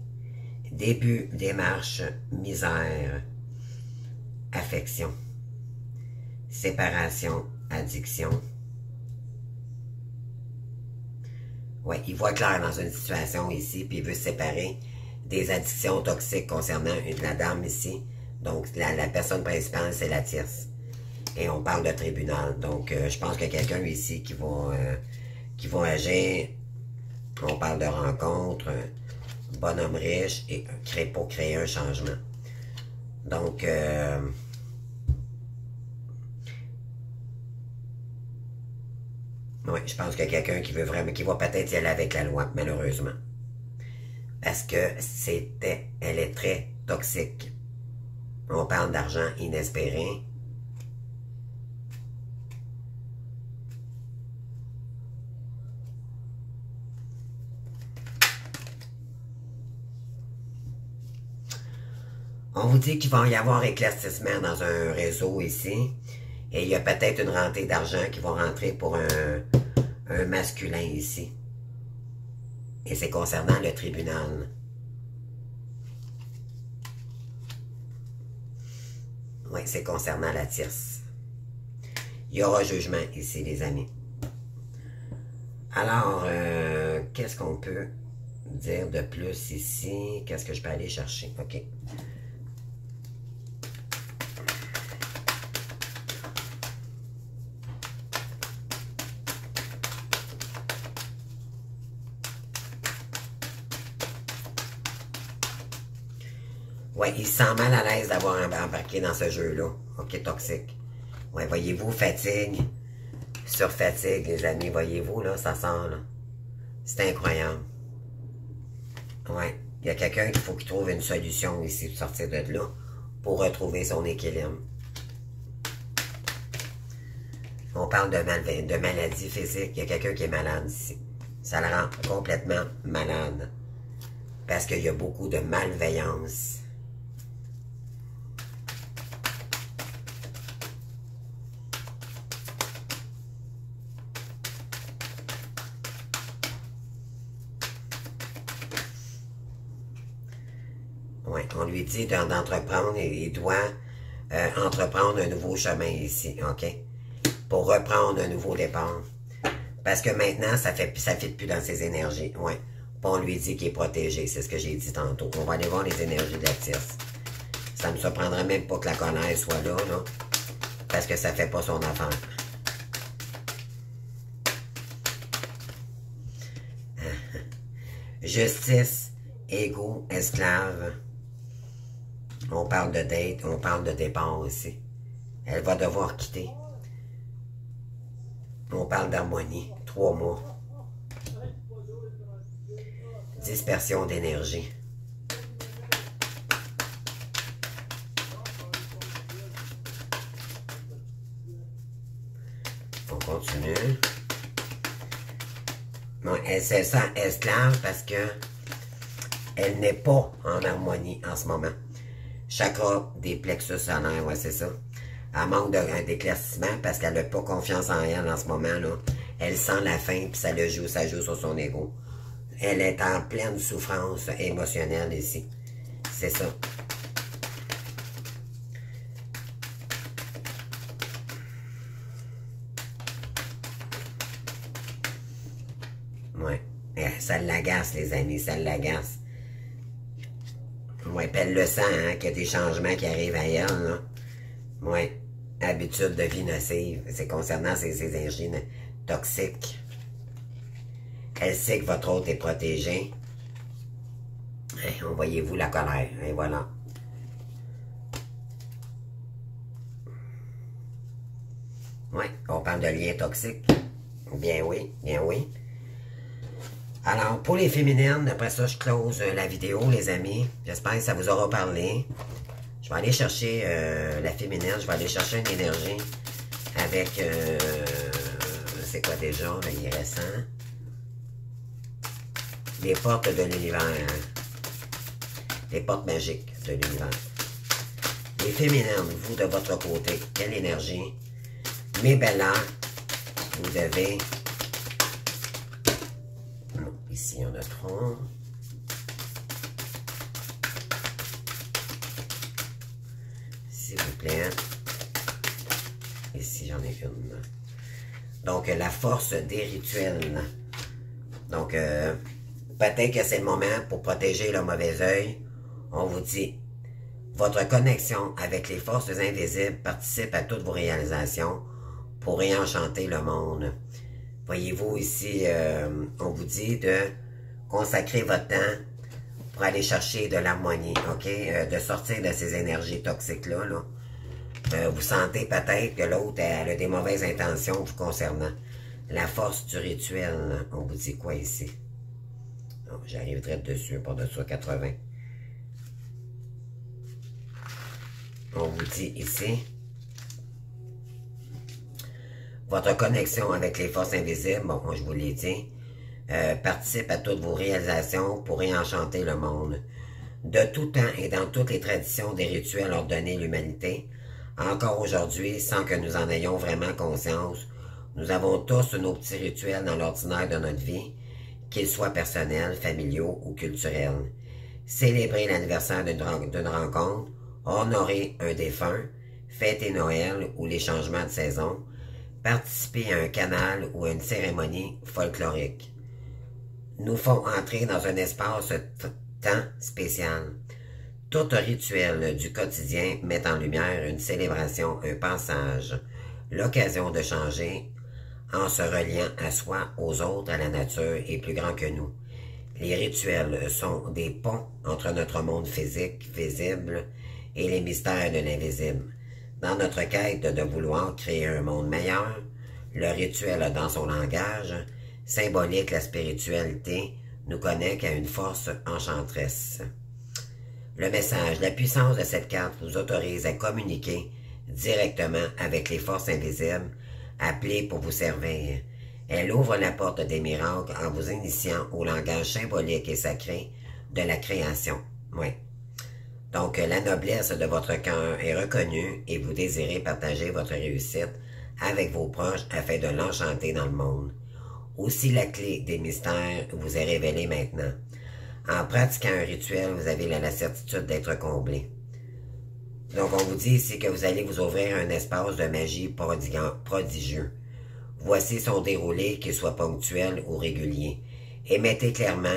Début, démarche, misère, affection, séparation, addiction. Oui, il voit clair dans une situation ici, puis il veut se séparer des addictions toxiques concernant la dame ici. Donc, la personne principale, c'est la tierce. Et on parle de tribunal. Donc, je pense qu'il y a quelqu'un ici qui va agir. On parle de rencontre, bonhomme riche, et pour créer un changement. Donc, oui, je pense qu'il y a quelqu'un qui veut vraiment, qui va peut-être y aller avec la loi, malheureusement. Parce que elle est très toxique. On parle d'argent inespéré. On vous dit qu'il va y avoir éclaircissement dans un réseau ici. Et il y a peut-être une rentrée d'argent qui va rentrer pour un masculin ici. Et c'est concernant le tribunal. Oui, c'est concernant la tierce. Il y aura jugement ici, les amis. Alors, qu'est-ce qu'on peut dire de plus ici? Qu'est-ce que je peux aller chercher? OK. Ouais, il se sent mal à l'aise d'avoir embarqué dans ce jeu-là. OK, toxique. Ouais, voyez-vous, fatigue. Sur fatigue, les amis, voyez-vous, là, ça sent, là. C'est incroyable. Ouais, il y a quelqu'un qu'il faut qu'il trouve une solution ici pour sortir de là, pour retrouver son équilibre. On parle de maladie physique. Il y a quelqu'un qui est malade ici. Ça le rend complètement malade. Parce qu'il y a beaucoup de malveillance. Oui, on lui dit d'entreprendre et il doit entreprendre un nouveau chemin ici, OK? Pour reprendre un nouveau départ. Parce que maintenant, ça fit plus dans ses énergies. Ouais. On lui dit qu'il est protégé, c'est ce que j'ai dit tantôt. On va aller voir les énergies de la tierce. Ça ne me surprendrait même pas que la colère soit là, parce que ça fait pas son affaire. Justice, égo, esclave. On parle de date, on parle de départ aussi. Elle va devoir quitter. On parle d'harmonie. 3 mois. Dispersion d'énergie. On continue. Bon, elle se sent esclave parce que elle n'est pas en harmonie en ce moment. Chakra des plexus solaires, ouais, c'est ça. Elle manque d'éclaircissement parce qu'elle n'a pas confiance en elle en ce moment, là. Elle sent la faim, puis ça joue sur son ego. Elle est en pleine souffrance émotionnelle ici. C'est ça. Ouais. Ça l'agace, les amis, ça l'agace. Ouais, puis elle le sent, hein, qu'il y a des changements qui arrivent à elle, là. Ouais. Habitude de vie nocive. C'est concernant ces énergies toxiques. Elle sait que votre hôte est protégé. Envoyez-vous la colère. Et voilà. Oui, on parle de liens toxiques. Bien oui, bien oui. Alors, pour les féminines, après ça, je close la vidéo, les amis. J'espère que ça vous aura parlé. Je vais aller chercher la féminine. Je vais aller chercher une énergie avec... c'est quoi déjà? Là, il est récent. Les portes de l'univers. Les portes magiques de l'univers. Les féminines, vous de votre côté, quelle énergie? Mes belles, vous devez... Non, ici, on a 3. S'il vous plaît. Ici, j'en ai une. Donc, la force des rituels. Donc, peut-être que c'est le moment pour protéger le mauvais œil. On vous dit, votre connexion avec les forces invisibles participe à toutes vos réalisations pour réenchanter le monde. Voyez-vous ici, on vous dit de consacrer votre temps pour aller chercher de l'harmonie, ok? De sortir de ces énergies toxiques-là. Là. Vous sentez peut-être que l'autre a des mauvaises intentions vous concernant. La force du rituel, on vous dit quoi ici? Oh, j'arriverai dessus, pas de ça, 80. On vous dit ici, votre connexion avec les forces invisibles, bon, je vous l'ai dit, participe à toutes vos réalisations pour réenchanter le monde. De tout temps et dans toutes les traditions des rituels ordonnés l'humanité, encore aujourd'hui, sans que nous en ayons vraiment conscience, nous avons tous nos petits rituels dans l'ordinaire de notre vie, qu'ils soient personnels, familiaux ou culturels. Célébrer l'anniversaire d'une rencontre, honorer un défunt, fêter Noël ou les changements de saison, participer à un canal ou à une cérémonie folklorique. Nous font entrer dans un espace-temps spécial. Tout rituel du quotidien met en lumière une célébration, un passage, l'occasion de changer en se reliant à soi, aux autres, à la nature et plus grand que nous. Les rituels sont des ponts entre notre monde physique, visible, et les mystères de l'invisible. Dans notre quête de vouloir créer un monde meilleur, le rituel dans son langage, symbolique la spiritualité, nous connecte à une force enchanteresse. Le message, la puissance de cette carte vous autorise à communiquer directement avec les forces invisibles, appelées pour vous servir. Elle ouvre la porte des miracles en vous initiant au langage symbolique et sacré de la création. Oui. Donc, la noblesse de votre cœur est reconnue et vous désirez partager votre réussite avec vos proches afin de l'enchanter dans le monde. Aussi, la clé des mystères vous est révélée maintenant. En pratiquant un rituel, vous avez la certitude d'être comblé. Donc, on vous dit ici que vous allez vous ouvrir un espace de magie prodigieux. Voici son déroulé, qu'il soit ponctuel ou régulier. Émettez clairement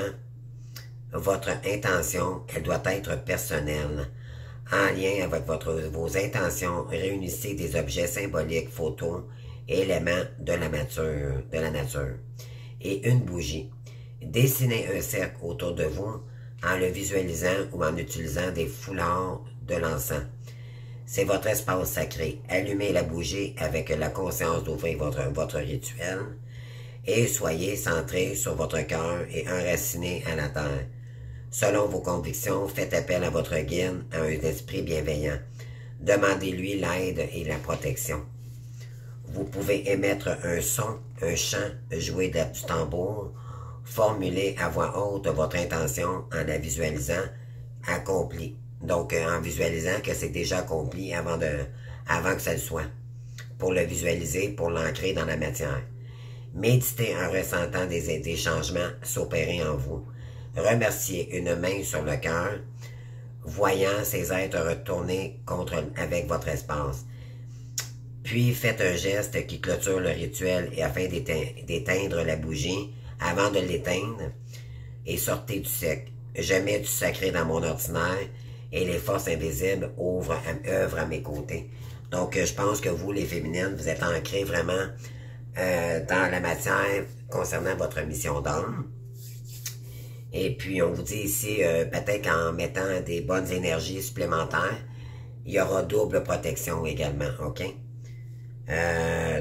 votre intention, elle doit être personnelle. En lien avec vos intentions, réunissez des objets symboliques, photos et éléments de la nature. Et une bougie. Dessinez un cercle autour de vous en le visualisant ou en utilisant des foulards de l'encens. C'est votre espace sacré. Allumez la bougie avec la conscience d'ouvrir votre rituel et soyez centré sur votre cœur et enraciné à la terre. Selon vos convictions, faites appel à votre guide, à un esprit bienveillant. Demandez-lui l'aide et la protection. Vous pouvez émettre un son, un chant, jouer du tambour, formuler à voix haute votre intention en la visualisant accomplie. Donc, en visualisant que c'est déjà accompli avant que ça le soit. Pour le visualiser, pour l'ancrer dans la matière. Méditez en ressentant des changements s'opérer en vous. Remerciez une main sur le cœur, voyant ces êtres retourner avec votre espace. Puis faites un geste qui clôture le rituel et afin d'éteindre la bougie avant de l'éteindre et sortez du sec. Je mets du sacré dans mon ordinaire et les forces invisibles œuvrent à mes côtés. Donc, je pense que vous, les féminines, vous êtes ancrées vraiment dans la matière concernant votre mission d'âme. Et puis, on vous dit ici, peut-être qu'en mettant des bonnes énergies supplémentaires, il y aura double protection également, OK?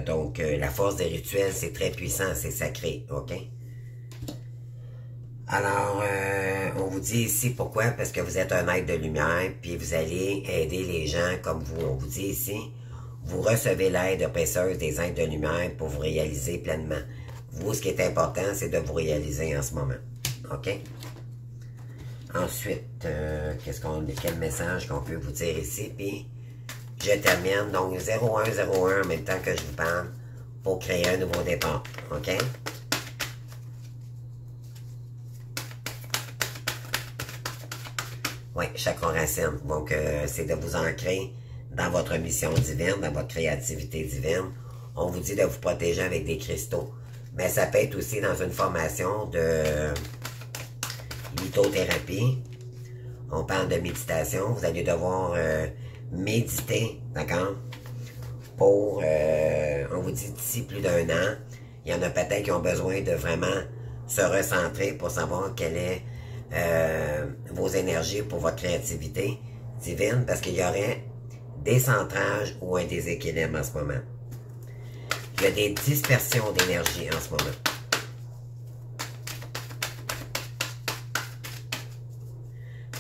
Donc, la force des rituels, c'est très puissant, c'est sacré, OK? Alors, on vous dit ici pourquoi, parce que vous êtes un être de lumière, puis vous allez aider les gens comme vous. On vous dit ici, vous recevez l'aide précieuse des êtres de lumière pour vous réaliser pleinement. Vous, ce qui est important, c'est de vous réaliser en ce moment. OK? Ensuite, quel message qu'on peut vous dire ici, puis je termine. Donc, 0101 en même temps que je vous parle pour créer un nouveau départ. OK? Oui, chakra racine. Donc, c'est de vous ancrer dans votre mission divine, dans votre créativité divine. On vous dit de vous protéger avec des cristaux. Mais ça peut être aussi dans une formation de lithothérapie. On parle de méditation. Vous allez devoir méditer, d'accord? Pour, on vous dit d'ici plus d'1 an, il y en a peut-être qui ont besoin de vraiment se recentrer pour savoir quelle est vos énergies pour votre créativité divine, parce qu'il y aurait des centrages ou un déséquilibre en ce moment. Il y a des dispersions d'énergie en ce moment.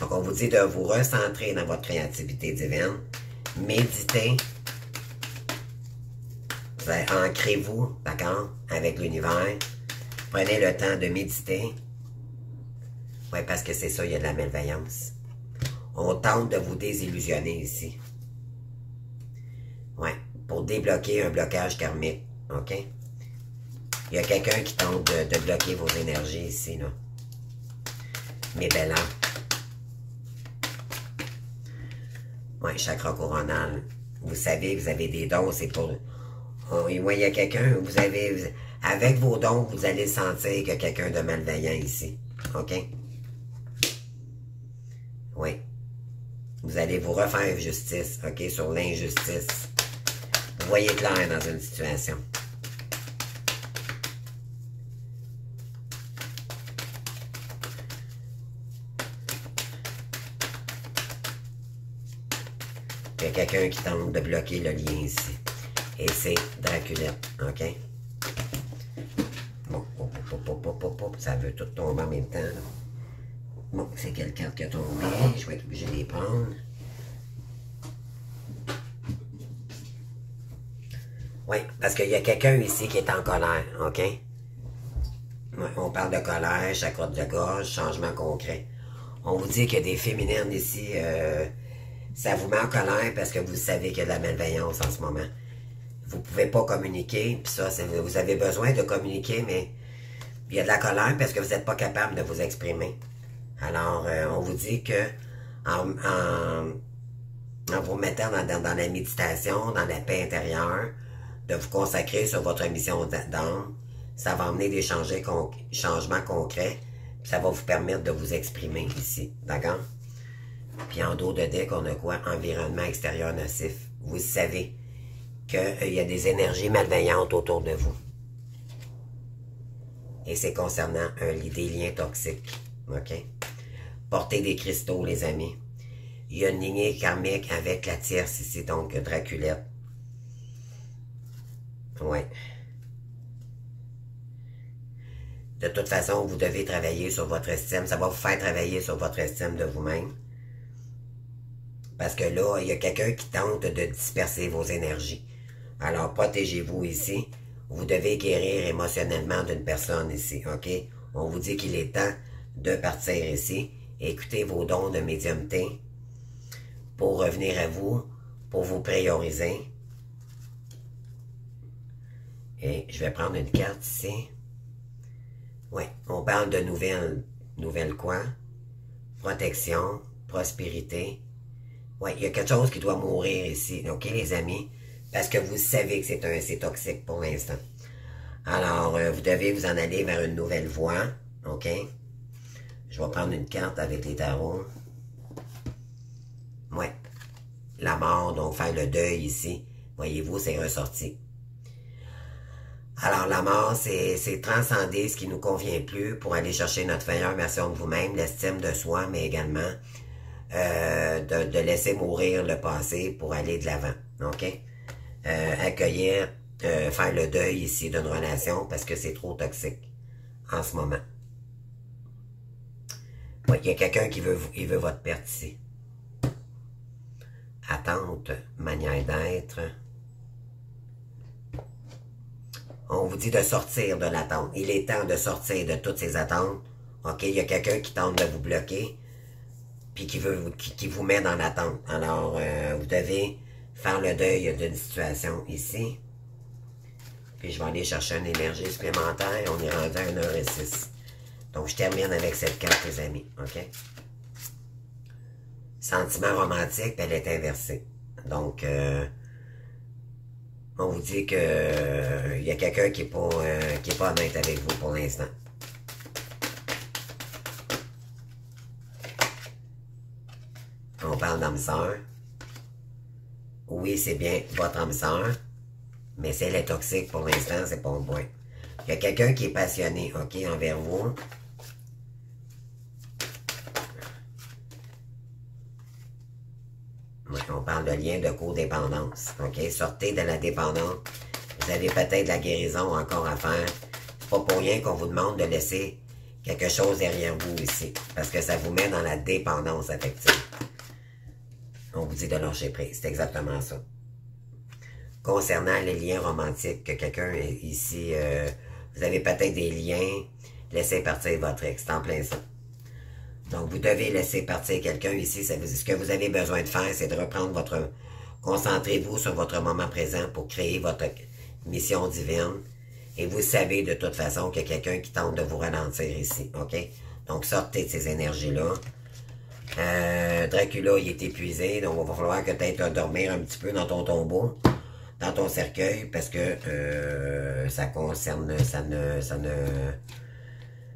Donc, on vous dit de vous recentrer dans votre créativité divine, méditez, ancrez-vous, d'accord, avec l'univers, prenez le temps de méditer. Oui, parce que c'est ça, il y a de la malveillance. On tente de vous désillusionner ici. Oui, pour débloquer un blocage karmique, OK? Il y a quelqu'un qui tente de bloquer vos énergies ici, là. Mes belles âmes. Oui, chakra coronal. Vous savez, vous avez des dons, c'est pour... Oui, il y a quelqu'un, avec vos dons, vous allez sentir qu'il y a quelqu'un de malveillant ici, OK? Oui. Vous allez vous refaire justice, OK, sur l'injustice. Vous voyez clair dans une situation. Il y a quelqu'un qui tente de bloquer le lien ici. Et c'est Draculette, OK? Bon, ça veut tout tomber en même temps, là. Bon, c'est quelle carte qui a tombé? Je vais être obligé de les prendre. Oui, parce qu'il y a quelqu'un ici qui est en colère, OK? Ouais, on parle de colère, chakra de gorge, changement concret. On vous dit qu'il y a des féminines ici, ça vous met en colère parce que vous savez qu'il y a de la malveillance en ce moment. Vous ne pouvez pas communiquer, puis ça, vous avez besoin de communiquer, mais il y a de la colère parce que vous n'êtes pas capable de vous exprimer. Alors, on vous dit que en vous mettant dans la méditation, dans la paix intérieure, de vous consacrer sur votre mission d'âme, ça va amener des changements concrets, puis ça va vous permettre de vous exprimer ici, d'accord? Puis en dos de deck, on a quoi? Environnement extérieur nocif. Vous savez qu'il y a des énergies malveillantes autour de vous. Et c'est concernant des liens toxiques, OK? Portez des cristaux, les amis. il y a une lignée karmique avec la tierce ici, donc Draculette. Ouais. De toute façon, vous devez travailler sur votre estime. Ça va vous faire travailler sur votre estime de vous-même. Parce que là, il y a quelqu'un qui tente de disperser vos énergies. Alors, protégez-vous ici. Vous devez guérir émotionnellement d'une personne ici, OK? On vous dit qu'il est temps de partir ici. Écoutez vos dons de médiumnité pour revenir à vous, pour vous prioriser. Et je vais prendre une carte ici. Oui, on parle de nouvelles quoi? Protection, prospérité. Oui, il y a quelque chose qui doit mourir ici, OK, les amis? Parce que vous savez que c'est toxique pour l'instant. Alors, vous devez vous en aller vers une nouvelle voie, OK? Je vais prendre une carte avec les tarots. Ouais. La mort, donc faire le deuil ici. Voyez-vous, c'est ressorti. Alors, la mort, c'est transcender ce qui nous convient plus pour aller chercher notre meilleure version de vous-même, l'estime de soi, mais également de laisser mourir le passé pour aller de l'avant. OK? Accueillir, faire le deuil ici d'une relation parce que c'est trop toxique en ce moment. Oui, il y a quelqu'un qui veut votre perte ici. Attente, manière d'être. On vous dit de sortir de l'attente. Il est temps de sortir de toutes ces attentes. OK, il y a quelqu'un qui tente de vous bloquer, puis qui vous met dans l'attente. Alors, vous devez faire le deuil d'une situation ici. Puis je vais aller chercher une énergie supplémentaire. On est rendu à 1h06. Donc, je termine avec cette carte, les amis. OK? Sentiment romantique, elle est inversée. Donc, on vous dit que y a quelqu'un qui est pas honnête avec vous pour l'instant. On parle d'âme sœur. Oui, c'est bien votre âme sœur, mais si elle est toxique pour l'instant, c'est pas bon. Il y a quelqu'un qui est passionné, OK, envers vous. On parle de lien de codépendance. OK? Sortez de la dépendance. Vous avez peut-être de la guérison encore à faire. C'est pas pour rien qu'on vous demande de laisser quelque chose derrière vous ici. Parce que ça vous met dans la dépendance affective. On vous dit de lâcher prise. C'est exactement ça. Concernant les liens romantiques, que quelqu'un ici, vous avez peut-être des liens, laissez partir votre ex. C'est en plein ça. Donc, vous devez laisser partir quelqu'un ici. Ce que vous avez besoin de faire, c'est de reprendre votre... Concentrez-vous sur votre moment présent pour créer votre mission divine. Et vous savez de toute façon qu'il y a quelqu'un qui tente de vous ralentir ici. OK? Donc, sortez de ces énergies-là. Dracula, il est épuisé. Donc, il va falloir que tu ailles dormir un petit peu dans ton tombeau, dans ton cercueil, parce que ça concerne...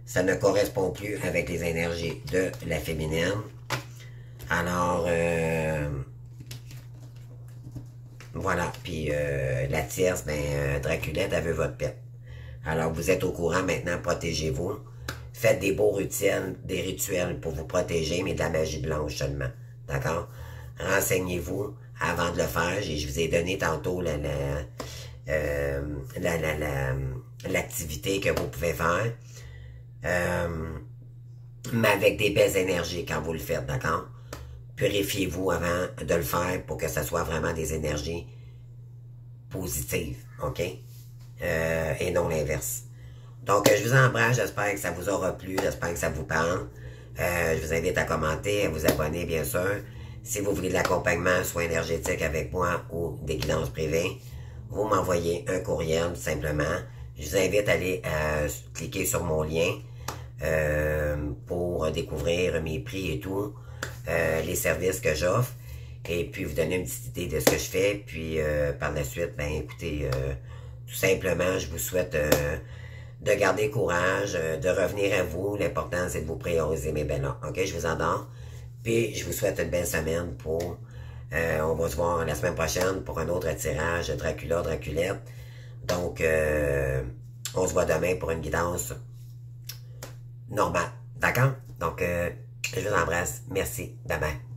Ça ne correspond plus avec les énergies de la féminine. Alors, voilà. Puis, la tierce, Draculette, elle veut votre perte. Alors, vous êtes au courant maintenant, protégez-vous. Faites des beaux rituels pour vous protéger, mais de la magie blanche seulement. D'accord? Renseignez-vous avant de le faire. Je vous ai donné tantôt l'activité que vous pouvez faire. Mais avec des belles énergies quand vous le faites, d'accord? Purifiez-vous avant de le faire pour que ce soit vraiment des énergies positives, OK? Et non l'inverse. Donc, je vous embrasse, j'espère que ça vous aura plu, j'espère que ça vous parle. Je vous invite à commenter, à vous abonner, bien sûr. Si vous voulez de l'accompagnement, soit énergétique avec moi ou des guidances privées, vous m'envoyez un courriel, tout simplement. Je vous invite à aller cliquer sur mon lien pour découvrir mes prix et tout, les services que j'offre, et puis vous donner une petite idée de ce que je fais. Puis par la suite, écoutez, tout simplement, je vous souhaite de garder courage, de revenir à vous. L'important, c'est de vous prioriser, mes belles. OK, je vous adore. Puis je vous souhaite une belle semaine pour... on va se voir la semaine prochaine pour un autre tirage Dracula, Draculette. Donc, on se voit demain pour une guidance normale. D'accord? Donc, je vous embrasse. Merci. Bye bye.